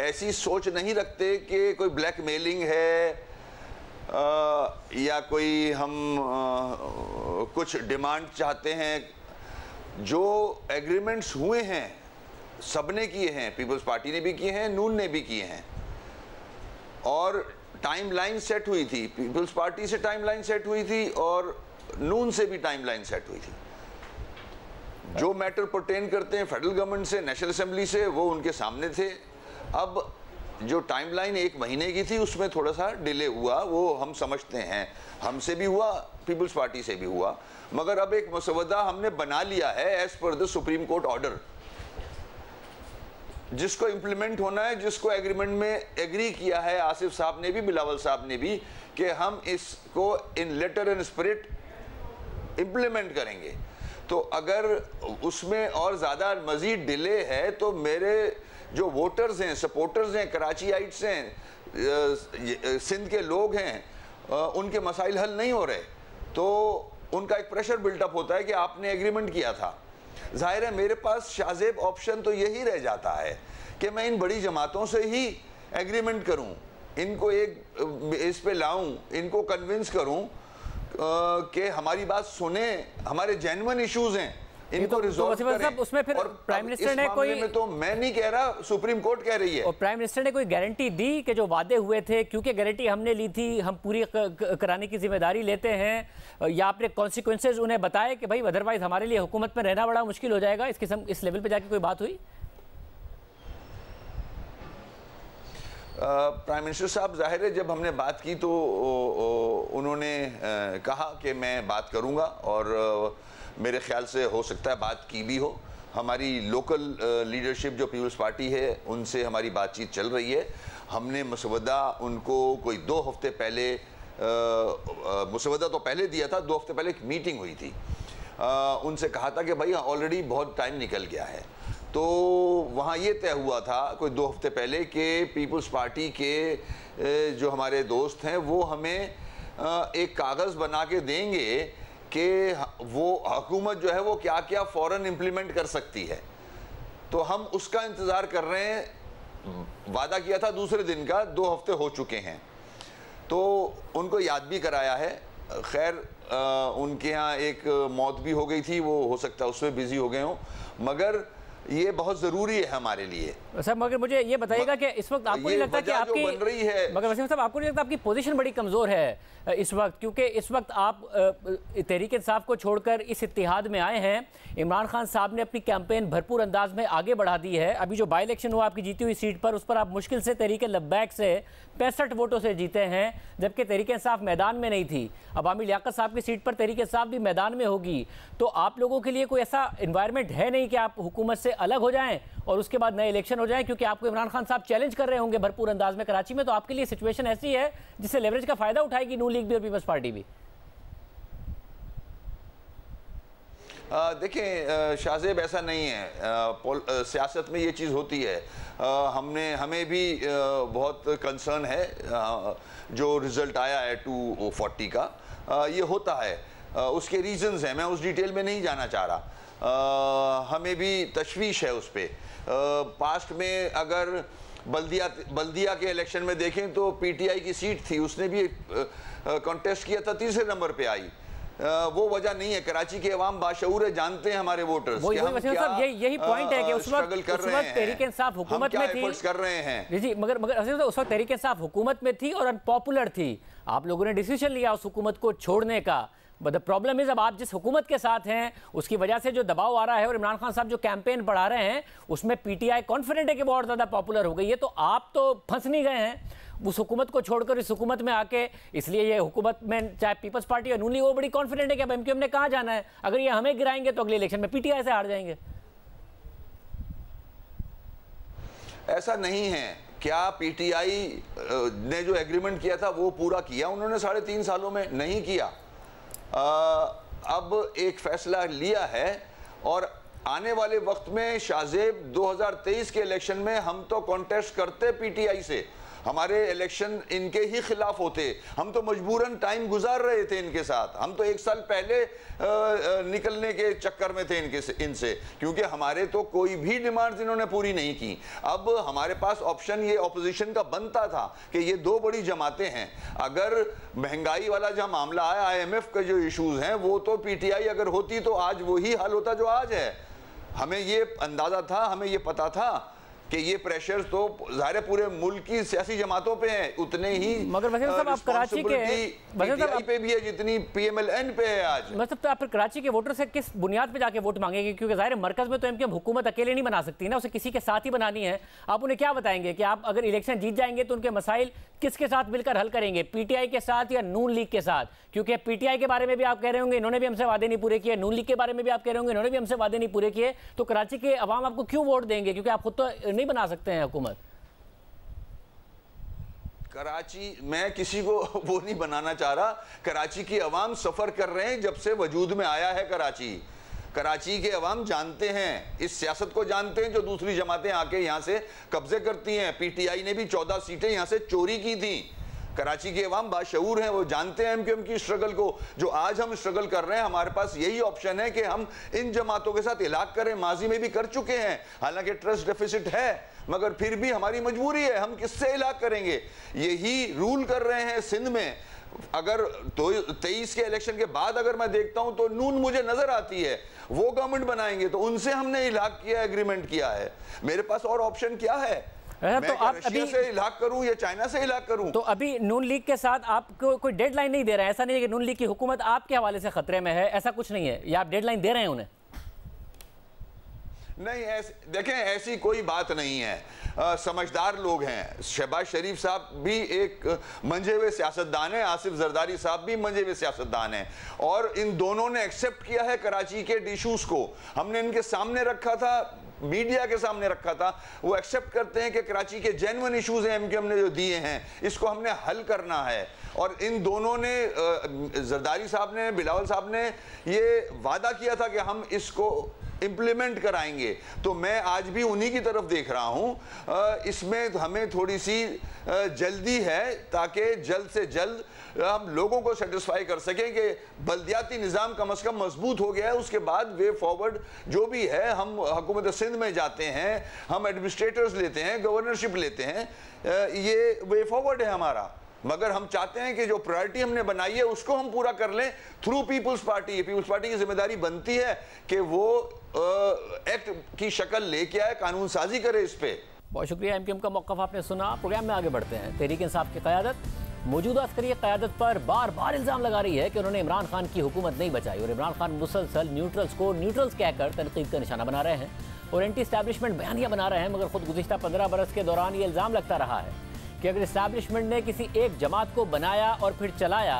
ऐसी सोच नहीं रखते कि कोई ब्लैकमेलिंग है या कोई हम कुछ डिमांड चाहते हैं। जो एग्रीमेंट्स हुए हैं सब ने किए हैं, पीपल्स पार्टी ने भी किए हैं, नून ने भी किए हैं, और टाइमलाइन सेट हुई थी। पीपल्स पार्टी से टाइमलाइन सेट हुई थी और नून से भी टाइमलाइन सेट हुई थी। जो मैटर पर्टेन करते हैं फेडरल गवर्नमेंट से, नेशनल असेंबली से, वो उनके सामने थे। अब जो टाइमलाइन 1 महीने की थी उसमें थोड़ा सा डिले हुआ, वो हम समझते हैं, हमसे भी हुआ, पीपल्स पार्टी से भी हुआ, मगर अब एक मसवदा हमने बना लिया है as per the Supreme Court order, जिसको इम्प्लीमेंट होना है, जिसको एग्रीमेंट में एग्री किया है आसिफ साहब ने भी, बिलावल साहब ने भी, कि हम इसको इन लेटर एंड स्पिरिट इम्प्लीमेंट करेंगे। तो अगर उसमें और ज़्यादा मज़ीद डिले है तो मेरे जो वोटर्स हैं, सपोर्टर्स हैं, कराचीआइट्स हैं, सिंध के लोग हैं, उनके मसाइल हल नहीं हो रहे, तो उनका एक प्रेशर बिल्टअप होता है कि आपने एग्रीमेंट किया था। जाहिर है मेरे पास शाज़ेब ऑप्शन तो यही रह जाता है कि मैं इन बड़ी जमातों से ही एग्रीमेंट करूं, इनको एक इस पे लाऊं, इनको कन्विंस करूं कि हमारी बात सुने, हमारे जेन्युइन इश्यूज हैं, इनको रिजॉल्व करें। उसमें फिर और प्राइम मिनिस्टर ने कोई में तो मैं नहीं कह रहा, सुप्रीम कोर्ट कह रही है। और प्राइम मिनिस्टर ने कोई गारंटी दी कि जो वादे हुए थे, क्योंकि गारंटी हमने ली थी, हम पूरी कराने की जिम्मेदारी लेते हैं, या आपने कॉन्सिक्वेंसेज उन्हें बताए कि भाई अदरवाइज हमारे लिए हुकूमत में रहना बड़ा मुश्किल हो जाएगा, इस लेवल पे जाके कोई बात हुई? प्राइम मिनिस्टर साहब, जाहिर है जब हमने बात की तो उन्होंने कहा कि मैं बात करूंगा, और मेरे ख्याल से हो सकता है बात की भी हो। हमारी लोकल लीडरशिप जो पीपल्स पार्टी है उनसे हमारी बातचीत चल रही है। हमने मसवदा उनको कोई 2 हफ्ते पहले, मसवदा तो पहले दिया था, 2 हफ्ते पहले एक मीटिंग हुई थी, उनसे कहा था कि भाई ऑलरेडी बहुत टाइम निकल गया है, तो वहाँ ये तय हुआ था कोई 2 हफ्ते पहले कि पीपल्स पार्टी के जो हमारे दोस्त हैं वो हमें एक कागज़ बना के देंगे कि वो हुकूमत जो है वो क्या क्या फ़ौरन इम्प्लीमेंट कर सकती है। तो हम उसका इंतज़ार कर रहे हैं। वादा किया था दूसरे दिन का, 2 हफ्ते हो चुके हैं, तो उनको याद भी कराया है। खैर उनके यहाँ एक मौत भी हो गई थी, वो हो सकता है उसमें बिज़ी हो गए हों, मगर ये बहुत ज़रूरी है हमारे लिए। सर मगर मुझे ये बताइएगा कि इस वक्त आपको नहीं लगता कि आपकी बन रही है, मगर वसीम साहब आपको नहीं लगता आपकी पोजीशन बड़ी कमज़ोर है इस वक्त, क्योंकि इस वक्त आप तहरीक इंसाफ को छोड़कर इस इत्तेहाद में आए हैं। इमरान खान साहब ने अपनी कैंपेन भरपूर अंदाज में आगे बढ़ा दी है। अभी जो बाई इलेक्शन हुआ आपकी जीती हुई सीट पर, उस पर आप मुश्किल से तहरीक लब्बैक से 65 वोटों से जीते हैं, जबकि तहरीक इंसाफ मैदान में नहीं थी। अवामी लियाकत साहब की सीट पर तहरीक इंसाफ भी मैदान में होगी, तो आप लोगों के लिए कोई ऐसा इन्वायरमेंट है नहीं कि आप हुकूमत से अलग हो जाएं और उसके बाद नए इलेक्शन हो जाए, क्योंकि आपको इमरान खान साहब चैलेंज कर रहे होंगे भरपूर अंदाज में कराची में, तो आपके लिए सिचुएशन ऐसी है जिससे लेवरेज का फायदा उठाएगी नून लीग भी और पीपल्स पार्टी भी। देखें शाहजेब, ऐसा नहीं है। सियासत में ये चीज़ होती है। हमें भी बहुत कंसर्न है जो रिज़ल्ट आया है 240 का। ये होता है, उसके रीजंस हैं, मैं उस डिटेल में नहीं जाना चाह रहा। हमें भी तशवीश है उस पर। पास्ट में अगर बल्दिया के इलेक्शन में देखें तो पीटीआई की सीट थी, उसने भी कॉन्टेस्ट किया था, तीसरे नंबर पे आई। वो वजह नहीं है। कराची के अवाम बाशऊर है, जानते हैं हमारे वोटर्स यही पॉइंट है कि उस वक्त तहरीक इंसाफ हुकूमत में थी, कर रहे हैं जी, मगर उस वक्त तहरीक इंसाफ हुकूमत में थी और अनपॉपुलर थी। आप लोगों ने डिसीजन लिया उस हुकूमत को छोड़ने का। बट द प्रॉब्लम इज, अब आप जिस हुकूमत के साथ हैं उसकी वजह से जो दबाव आ रहा है और इमरान खान साहब जो कैंपेन बढ़ा रहे हैं उसमें पीटीआई कॉन्फिडेंट है कि बहुत ज़्यादा पॉपुलर हो गई है। तो आप तो फंस नहीं गए हैं उस हुकूमत को छोड़कर इस हुकूमत में आके, इसलिए ये हुकूमत में चाहे पीपल्स पार्टी और नून लीग वो बड़ी कॉन्फिडेंट है कि अब एमक्यूएम ने कहाँ जाना है। अगर ये हमें गिराएंगे तो अगले इलेक्शन में पीटीआई से हार जाएंगे। ऐसा नहीं है। क्या पीटीआई ने जो एग्रीमेंट किया था वो पूरा किया उन्होंने 3.5 सालों में? नहीं किया। अब एक फैसला लिया है और आने वाले वक्त में शाहजेब 2023 के इलेक्शन में हम तो कॉन्टेस्ट करते पीटीआई से, हमारे इलेक्शन इनके ही खिलाफ होते। हम तो मजबूरन टाइम गुजार रहे थे इनके साथ। हम तो 1 साल पहले निकलने के चक्कर में थे इनसे, क्योंकि हमारे तो कोई भी डिमांड्स इन्होंने पूरी नहीं की। अब हमारे पास ऑप्शन ये ऑपोजिशन का बनता था कि ये 2 बड़ी जमातें हैं। अगर महंगाई वाला जो मामला है, IMF के जो इश्यूज हैं, वो तो पीटीआई अगर होती तो आज वही हाल होता जो आज है। हमें ये अंदाजा था, हमें ये पता था कि ये प्रेशर तो जाहिर पूरे मुल्क की सियासी जमातों पे है, उतने ही मगर वसीम साहब आप कराची के पीटीआई पे भी है जितनी PMLN पे है आज। मतलब तो आप कराची के वोटर से किस बुनियाद पे जाके वोट मांगेंगे? क्योंकि जाहिर मरकज में तो एमक्यूएम हुकूमत अकेले नहीं बना सकती ना, उसे किसी के साथ ही बनानी है। आप उन्हें क्या बताएंगे कि आप अगर इलेक्शन जीत जाएंगे तो उनके मसाइल किसके साथ मिलकर हल करेंगे, पीटीआई के साथ या नून लीग के साथ? क्योंकि पीटीआई के बारे में भी आप कह रहे होंगे इन्होंने भी हमसे वादे नहीं पूरे किए, नून लीग के बारे में भी आप कह रहे होंगे इन्होंने भी हमसे वादे नहीं पूरे किए। तो कराची के अवाम आपको क्यों वोट देंगे? क्योंकि आप खुद तो नहीं बना सकते हैं हुकूमत। कराची, मैं किसी को वो नहीं बनाना चाह रहा। कराची की अवाम सफर कर रहे हैं जब से वजूद में आया है कराची। कराची के अवाम जानते हैं, इस सियासत को जानते हैं जो दूसरी जमातें आके यहाँ से कब्जे करती हैं। पीटीआई ने भी 14 सीटें यहाँ से चोरी की थी। कराची के अवाम बाशऊर हैं, वो जानते हैं एमक्यूएम की स्ट्रगल को। जो आज हम स्ट्रगल कर रहे हैं, हमारे पास यही ऑप्शन है कि हम इन जमातों के साथ इलाक करें। माजी में भी कर चुके हैं, हालांकि ट्रस्ट डेफिसिट है, मगर फिर भी हमारी मजबूरी है। हम किससे इलाक करेंगे? यही रूल कर रहे हैं सिंध में। अगर 23 के इलेक्शन के बाद अगर मैं देखता हूं तो नून मुझे नजर आती है, वो गवर्नमेंट बनाएंगे तो उनसे हमने इलाक किया, एग्रीमेंट किया है। मेरे पास और ऑप्शन क्या है? तो आप अभी से इलाक करूं या चाइना से इलाक करूं? तो अभी नून लीग के साथ आपको कोई डेडलाइन नहीं दे रहा है? ऐसा नहीं है कि नून लीग की हुकूमत आपके हवाले से खतरे में है, ऐसा कुछ नहीं है, या आप डेडलाइन दे रहे हैं उन्हें? नहीं, देखें ऐसी कोई बात नहीं है। समझदार लोग हैं। शहबाज शरीफ साहब भी एक मंझे हुए सियासतदान है, आसिफ जरदारी साहब भी मंझे हुए सियासतदान हैं, और इन दोनों ने एक्सेप्ट किया है कराची के इशूज को। हमने इनके सामने रखा था, मीडिया के सामने रखा था। वो एक्सेप्ट करते हैं कि कराची के जेन्युइन इश्यूज हैं एमक्यूएम ने जो दिए हैं, इसको हमने हल करना है। और इन दोनों ने, जरदारी साहब ने, बिलावल साहब ने ये वादा किया था कि हम इसको इंप्लीमेंट कराएंगे। तो मैं आज भी उन्हीं की तरफ देख रहा हूं। इसमें हमें थोड़ी सी जल्दी है ताकि जल्द से जल्द हम लोगों को सेटिस्फाई कर सकें कि बल्दियाती निज़ाम कम से कम मजबूत हो गया है। उसके बाद वे फॉरवर्ड जो भी है, हम हुकूमत सिंध में जाते हैं, हम एडमिनिस्ट्रेटर्स लेते हैं, गवर्नरशिप लेते हैं, ये वे फॉरवर्ड है हमारा। मगर हम चाहते हैं कि जो प्रायोरिटी हमने बनाई है उसको हम पूरा कर लें through Peoples Party. Peoples Party की जिम्मेदारी बनती है कि वो एक्ट की शक्ल लेके आए, कानून साजी करे इस पे। बहुत शुक्रिया। एमक्यूएम का मौक़िफ़ आपने सुना। प्रोग्राम में आगे बढ़ते हैं। तहरीक इंसाफ की क़यादत मौजूदा अस्करी क़यादत पर बार बार इल्ज़ाम लगा रही है कि उन्होंने इमरान खान की हुकूमत नहीं बचाई, और इमरान खान मुसलसल न्यूट्रल्स को न्यूट्रल्स कहकर तनकीद का निशाना बना रहे हैं और एंटी इस्टेब्लिशमेंट बयानियाँ बना रहे हैं। मगर खुद गुज़िश्ता 15 बरस के दौरान ये इल्ज़ाम लगता रहा है कि अगर इस्टेब्लिशमेंट ने किसी एक जमात को बनाया और फिर चलाया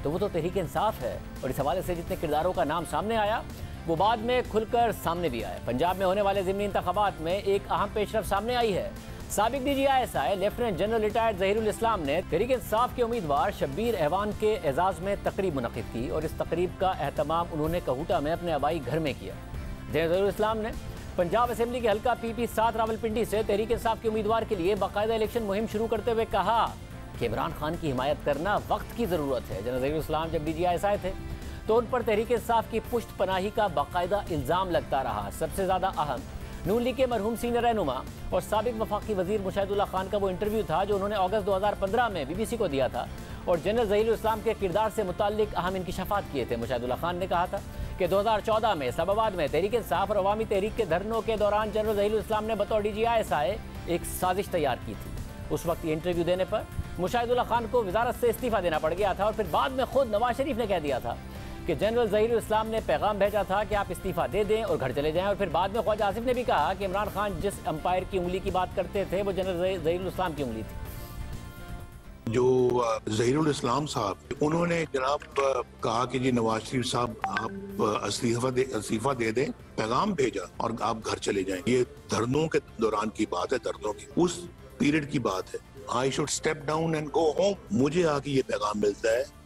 तो वो तो तहरीक इंसाफ है। और इस हवाले से जितने किरदारों का नाम सामने आया वो बाद में खुलकर सामने भी आया। पंजाब में होने वाले ज़िमनी इंतखाबात में एक अहम पेशरफ सामने आई है। साबिक DGI lieutenant general retired Zaheerul इस्लाम ने तहरीक इंसाफ के उम्मीदवार शब्बीर अहवान के एजाज़ में तकरीब मुनक़िद की और इस तकरीब का एहतमाम उन्होंने कहूटा में अपने आबाई घर में किया। जनरल ज़हीरुल इस्लाम ने पंजाब असेंबली के हल्का PP7 रावलपिंडी से तहरीक इंसाफ के उम्मीदवार के लिए बाकायदा इलेक्शन मुहिम शुरू करते हुए कहा कि इमरान खान की हिमायत करना वक्त की ज़रूरत है। जनरल ज़हीरुल इस्लाम जब DGI थे तो उन पर तहरीक इंसाफ की पुश्त पनाही का बाकायदा इल्ज़ाम लगता रहा। सबसे ज़्यादा अहम नून लीग के मरहूम सीनियर रहनुमा और साबिक वफाकी वजीर मुशाहिदुल्लाह खान का वो इंटरव्यू था जो उन्होंने अगस्त 2015 में BBC को दिया था और जनरल ज़हीरुल इस्लाम के किरदार से मुताल्लिक अहम इंकिशाफात किए थे। मुशाहिदुल्लाह खान ने कहा था कि 2014 में इस्लामाबाद में तहरीक इंसाफ और अवामी तहरीक के धरनों के दौरान जनरल ज़हीरुल इस्लाम ने बतौर DGI एक साजिश तैयार की थी। उस वक्त ये इंटरव्यू देने पर मुशाहिदुल्लाह खान को वजारत से इस्तीफ़ा देना पड़ गया था और फिर बाद में खुद नवाज शरीफ ने कह दिया था कि जनरल ज़हीरुल इस्लाम ने पैगाम भेजा था कि आप इस्तीफ़ा दे दें और घर चले जाएं। और फिर बाद में ख्वाजा आसिफ ने भी कहा कि इमरान खान जिस अंपायर की उंगली की बात करते थे वो जनरल ज़हीरुल इस्लाम की उंगली थी। जो ज़हीरुल इस्लाम साहब उन्होंने जनाब कहा कि जी नवाज शरीफ साहब आप इस्तीफा दे दें, पैगाम भेजा और आप घर चले जाएं। ये धरनों के दौरान की बात है, धरनों की उस पीरियड की बात है। I should step down and go home. मुझे आके ये पैगाम मिलता है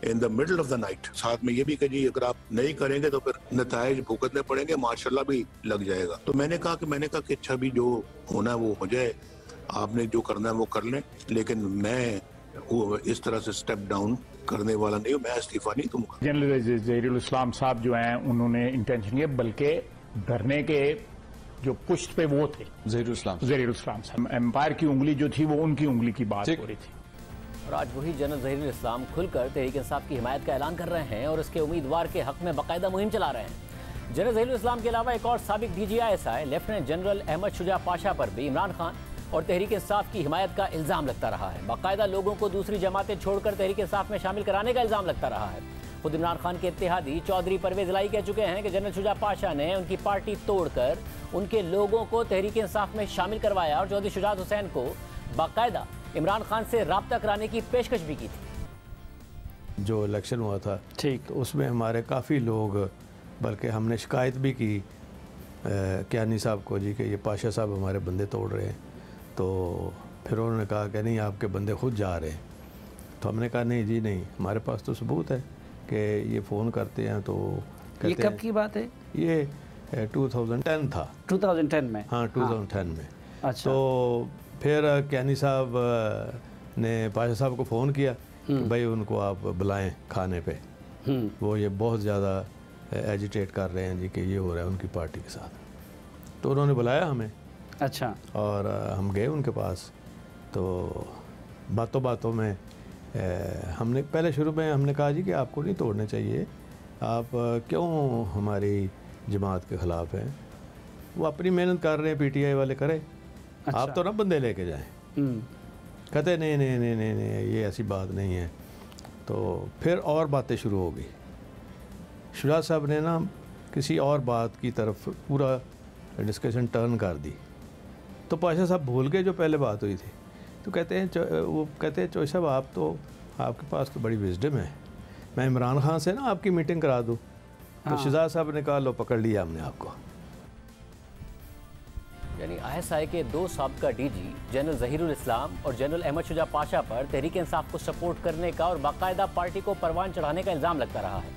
in the middle of the night. साथ में ये भी कि जी अगर आप नहीं करेंगे तो फिर नताइज भुगतने पड़ेंगे, माशाल्लाह भी लग जाएगा। तो मैंने कहा कि अच्छा भी जो होना है वो हो जाए, आपने जो करना है वो कर लें, लेकिन मैं वो इस तरह से स्टेप डाउन करने वाला नहीं हूँ, मैं इस्तीफा नहीं दूंगा। जनरल ज़हीरुल इस्लाम साहब जो हैं उन्होंने इंटेंशन किया, बल्कि धरने के जो पुष्ट पे वो थे ज़हीरुल इस्लाम साहब, एम्पायर की उंगली जो थी वो उनकी उंगली की बात हो रही थी। और आज वही जनरल ज़हीरुल इस्लाम खुलकर तहरीक इंसाफ की हिमायत का ऐलान कर रहे हैं और इसके उम्मीदवार के हक में बाकायदा मुहिम चला रहे हैं। जनरल ज़हीरुल इस्लाम के अलावा एक और साबिक DGI lieutenant general Ahmad Shuja Pasha पर भी इमरान खान और तहरीक इंसाफ की हिमायत का इल्ज़ाम लगता रहा है। बाकायदा लोगों को दूसरी जमातें छोड़कर तहरीक इंसाफ में शामिल कराने का इल्ज़ाम लगता रहा है। खुद इमरान खान के इत्तेहादी चौधरी परवेज़ इलाही कह चुके हैं कि जनरल शुजा पाशा ने उनकी पार्टी तोड़कर उनके लोगों को तहरीक इंसाफ में शामिल करवाया और चौधरी शुजात हुसैन को बाकायदा इमरान खान से राब्ता कराने की पेशकश भी की थी। जो इलेक्शन हुआ था ठीक, तो उसमें हमारे काफ़ी लोग, बल्कि हमने शिकायत भी की कियानी साहब को जी कि ये पाशा साहब हमारे बंदे तोड़ रहे हैं। तो फिर उन्होंने कहा कि नहीं आपके बंदे खुद जा रहे हैं। तो हमने कहा नहीं जी नहीं, हमारे पास तो सबूत है कि ये फ़ोन करते हैं। तो ये कब की बात है? ये 2010 था। 2010 में? हाँ 2010 में। अच्छा। तो फिर कियानी साहब ने पाशा साहब को फ़ोन किया कि भाई उनको आप बुलाएं खाने पे, वो ये बहुत ज़्यादा एजिटेट कर रहे हैं जी कि ये हो रहा है उनकी पार्टी के साथ। तो उन्होंने बुलाया हमें। अच्छा। और हम गए उनके पास। तो बातों बातों में हमने पहले शुरू में हमने कहा जी कि आपको नहीं तोड़ने चाहिए, आप क्यों हमारी जमात के ख़िलाफ़ हैं। वो अपनी मेहनत कर रहे हैं, PTI वाले करें। अच्छा। आप तो ना बंदे लेके जाएं। कहते नहीं नहीं नहीं नहीं नहीं ये ऐसी बात नहीं है। तो फिर और बातें शुरू हो गई। शुजा साहब ने ना किसी और बात की तरफ पूरा डिस्कशन टर्न कर दी। तो पाशा साहब भूल गए जो पहले बात हुई थी। तो कहते हैं चौधरी साहब आप तो, आपके पास तो बड़ी विजडम है, मैं इमरान खान से ना आपकी मीटिंग करा दूँ। तो शुजा साहब ने कहा लो पकड़ लिया हमने आपको। यानी ISI के दो साबका DG जनरल ज़हीरुल इस्लाम और जनरल अहमद शुजा पाशा पर तहरीक इंसाफ को सपोर्ट करने का और बाकायदा पार्टी को परवान चढ़ाने का इल्ज़ाम लगता रहा है।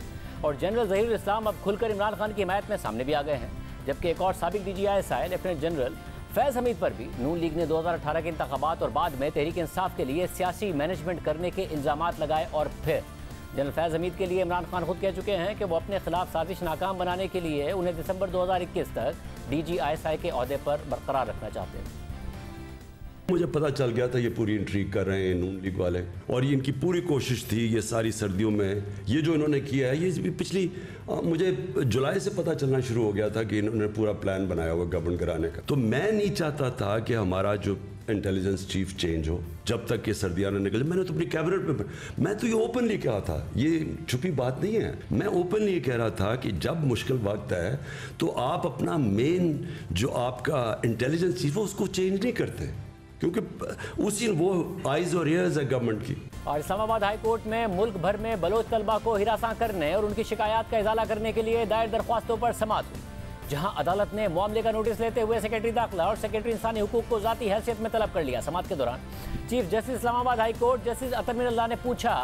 और जनरल ज़हीरुल इस्लाम अब खुलकर इमरान खान की हिमायत में सामने भी आ गए हैं। जबकि एक और साबिक DGI लेफ्टिनेंट जनरल फैज़ हमीद पर भी नून लीग ने 2018 के इंतखाबात और बाद में तहरीक इंसाफ के लिए सियासी मैनेजमेंट करने के इल्ज़ामात लगाए। और फिर जनरल फैज़ हमीद के लिए इमरान खान खुद कह चुके हैं कि वो अपने खिलाफ साजिश नाकाम बनाने के लिए उन्हें दिसंबर 2021 तक DGI के ओहदे पर बरकरार रखना चाहते हैं। मुझे पता चल गया था ये पूरी इंट्रीग कर रहे हैं नून लीग वाले, और ये इनकी पूरी कोशिश थी ये सारी सर्दियों में ये जो इन्होंने किया है। ये पिछली मुझे जुलाई से पता चलना शुरू हो गया था कि इन्होंने पूरा प्लान बनाया हुआ गवर्न कराने का। तो मैं नहीं चाहता था कि हमारा जो इंटेलिजेंस चीफ चेंज हो जब तक ये सर्दियाँ न निकले। मैंने तो अपनी कैबिनेट में, मैं तो ये ओपनली कहा था, ये छुपी बात नहीं है। मैं ओपनली ये कह रहा था कि जब मुश्किल वक्त है तो आप अपना मेन जो आपका इंटेलिजेंस चीफ है उसको चेंज नहीं करते, क्योंकि उसी वो आइज और ईयर्स है गवर्नमेंट की। और इस्लामाबाद हाई कोर्ट में मुल्क भर में बलोच तलबा को हिरासत करने और उनकी शिकायत का इजाला करने के लिए दायर दरख्वास्तों पर समाअत हुई। जहां अदालत ने मामले का नोटिस लेते हुए सेक्रेटरी दाखिला और सेक्रेटरी इंसानी हुकूक को जाती हैसियत में तलब कर लिया। समाअत के दौरान chief justice Islamabad high court justice Athar Minallah ने पूछा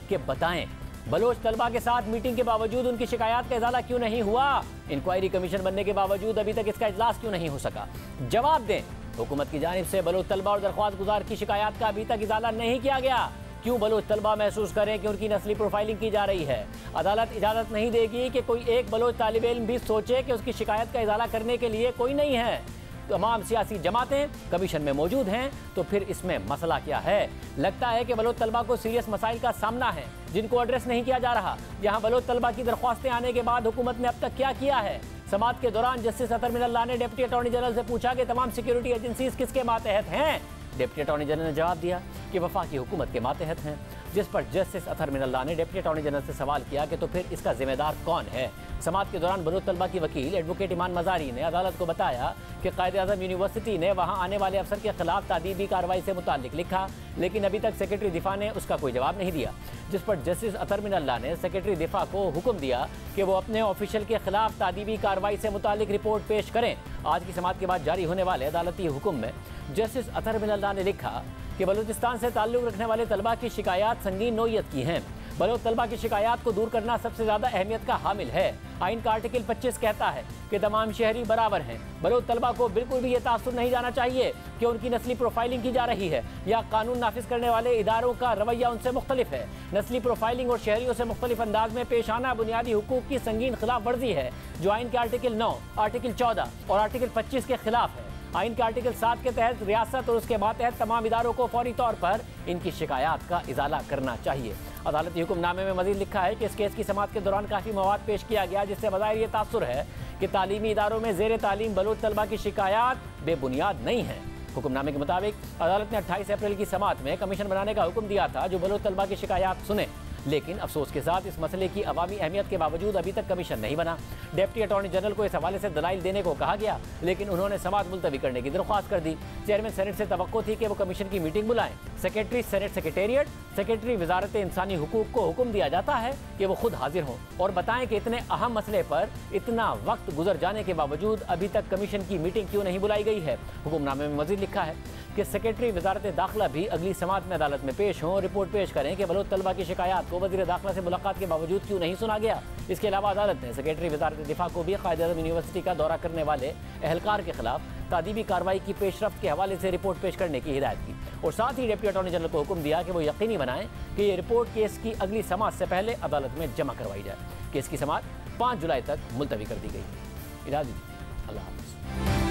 कि बताएं, बलोच तलबा के साथ मीटिंग के बावजूद उनकी शिकायत का इजाला क्यों नहीं हुआ? इंक्वायरी कमीशन बनने के बावजूद अभी तक इसका इजलास क्यों नहीं हो सका? जवाब दें, हुकूमत की जानिब से बलोच तलबा और दरख्वास्त गुजार की शिकायत का अभी तक इजाला नहीं किया गया। क्यों बलोच तलबा महसूस करें कि उनकी नस्ली प्रोफाइलिंग की जा रही है? अदालत इजाज़त नहीं देगी कि कोई एक बलोच तालिब इल्म भी सोचे कि उसकी शिकायत का इजाला करने के लिए कोई नहीं है। तमाम सियासी जमातें कमीशन में मौजूद हैं, तो फिर इसमें मसला क्या है? लगता है कि बलोच तलबा को सीरियस मसाइल का सामना है जिनको एड्रेस नहीं किया जा रहा। यहाँ बलोच तलबा की दरख्वास्तें आने के बाद हुकूमत ने अब तक क्या किया है? समाअत के दौरान जस्टिस अतर मिनल्लाह ने डिप्टी अटॉर्नी जनरल से पूछा कि तमाम सिक्योरिटी एजेंसीज किसके मातहत हैं? डिप्टी अटॉर्नी जनरल ने जवाब दिया कि वफाकी हुकूमत के मातहत हैं, जिस पर जस्टिस अतर मिनल्लाह ने डिप्टी अटॉर्नी जनरल से सवाल किया कि तो फिर इसका जिम्मेदार कौन है? समाअत के दौरान बलोच तलबा की वकील एडवोकेट ईमान मजारी ने अदालत को बताया कि कायद-ए-आज़म यूनिवर्सिटी ने वहां आने वाले अफसर के खिलाफ तादीबी कार्रवाई से मुताल्लिक लिखा, लेकिन अभी तक सेक्रेटरी दिफा ने उसका कोई जवाब नहीं दिया, जिस पर जस्टिस अतर मिनल्लाह ने सेक्रेटरी दिफा को हुक्म दिया कि वो अपने ऑफिशियल के खिलाफ तादीबी कार्रवाई से मुताल्लिक रिपोर्ट पेश करें। आज की समाअत के बाद जारी होने वाले अदालती हुक्म में जस्टिस अतर मिनल्लाह ने लिखा कि बलूचिस्तान से ताल्लुक़ रखने वाले तलबा की शिकायत संगीन नौयत की हैं। बलोच तलबा की शिकायत को दूर करना सबसे ज़्यादा अहमियत का हामिल है। आइन का आर्टिकल 25 कहता है कि तमाम शहरी बराबर हैं। बलोच तलबा को बिल्कुल भी ये तासुर नहीं जाना चाहिए कि उनकी नस्ली प्रोफाइलिंग की जा रही है या कानून नाफिज करने वाले इदारों का रवैया उनसे मुख्तलिफ है। नस्ली प्रोफाइलिंग और शहरियों से मुख्तलिफ अंदाज में पेश आना बुनियादी हुकूक की संगीन खिलाफ वर्जी है, जो आइन के आर्टिकल 9, आर्टिकल 14 और आर्टिकल 25 के खिलाफ है। आइन के आर्टिकल 7 के तहत रियासत और उसके मातहत तमाम इदारों को फौरी तौर पर इनकी शिकायत का इजाला करना चाहिए। अदालती हुक्मनामे में मजीद लिखा है कि इस केस की समाअत के दौरान काफ़ी मवाद पेश किया गया, जिससे बज़ाहिर ये तासुर है कि तालीमी इदारों में ज़ेर तालीम बलोच तलबा की शिकायत बेबुनियाद नहीं है। हुक्मनामे के मुताबिक अदालत ने 28 अप्रैल की समाअत में कमीशन बनाने का हुक्म दिया था जो बलोच तलबा की शिकायत सुने, लेकिन अफसोस के साथ इस मसले की अवामी अहमियत के बावजूद अभी तक कमीशन नहीं बना। डिप्टी अटॉर्नी जनरल को इस हवाले से दलाइल देने को कहा गया, लेकिन उन्होंने समाअत मुलतवी करने की दरख्वास्त कर दी। चेयरमैन सेनेट से तवक्को थी कि वो कमीशन की मीटिंग बुलाएं। सेक्रेटरी सेनेट सेक्रेटेरिएट, सेक्रेटरी वजारत इंसानी हुकूक को हुक्म दिया जाता है कि वो खुद हाजिर हों और बताएं कि इतने अहम मसले पर इतना वक्त गुजर जाने के बावजूद अभी तक कमीशन की मीटिंग क्यों नहीं बुलाई गई है। हुक्मनामे में मजीद लिखा है कि सेक्रेटरी वजारत दाखिला भी अगली समाअत में अदालत में पेश हों, रिपोर्ट पेश करें कि बलोच तलबा की शिकायत को वज़ीर दाखिला से मुलाकात के बावजूद क्यों नहीं सुना गया। इसके अलावा अदालत ने सेक्रेटरी वजारत दिफा को भी कायद-ए-आज़म यूनिवर्सिटी का दौरा करने वाले एहलकार के खिलाफ तादीबी कार्रवाई की पेशरफ्त के हवाले से रिपोर्ट पेश करने की हिदायत की और साथ ही डिप्टी अटॉर्नी जनरल को हुक्म दिया कि वो यकीनी बनाएं कि ये रिपोर्ट केस की अगली समाअत से पहले अदालत में जमा करवाई जाए। केस की समाअत 5 जुलाई तक मुलतवी कर दी गई। इजाज़त, अल्लाह हाफ़िज़।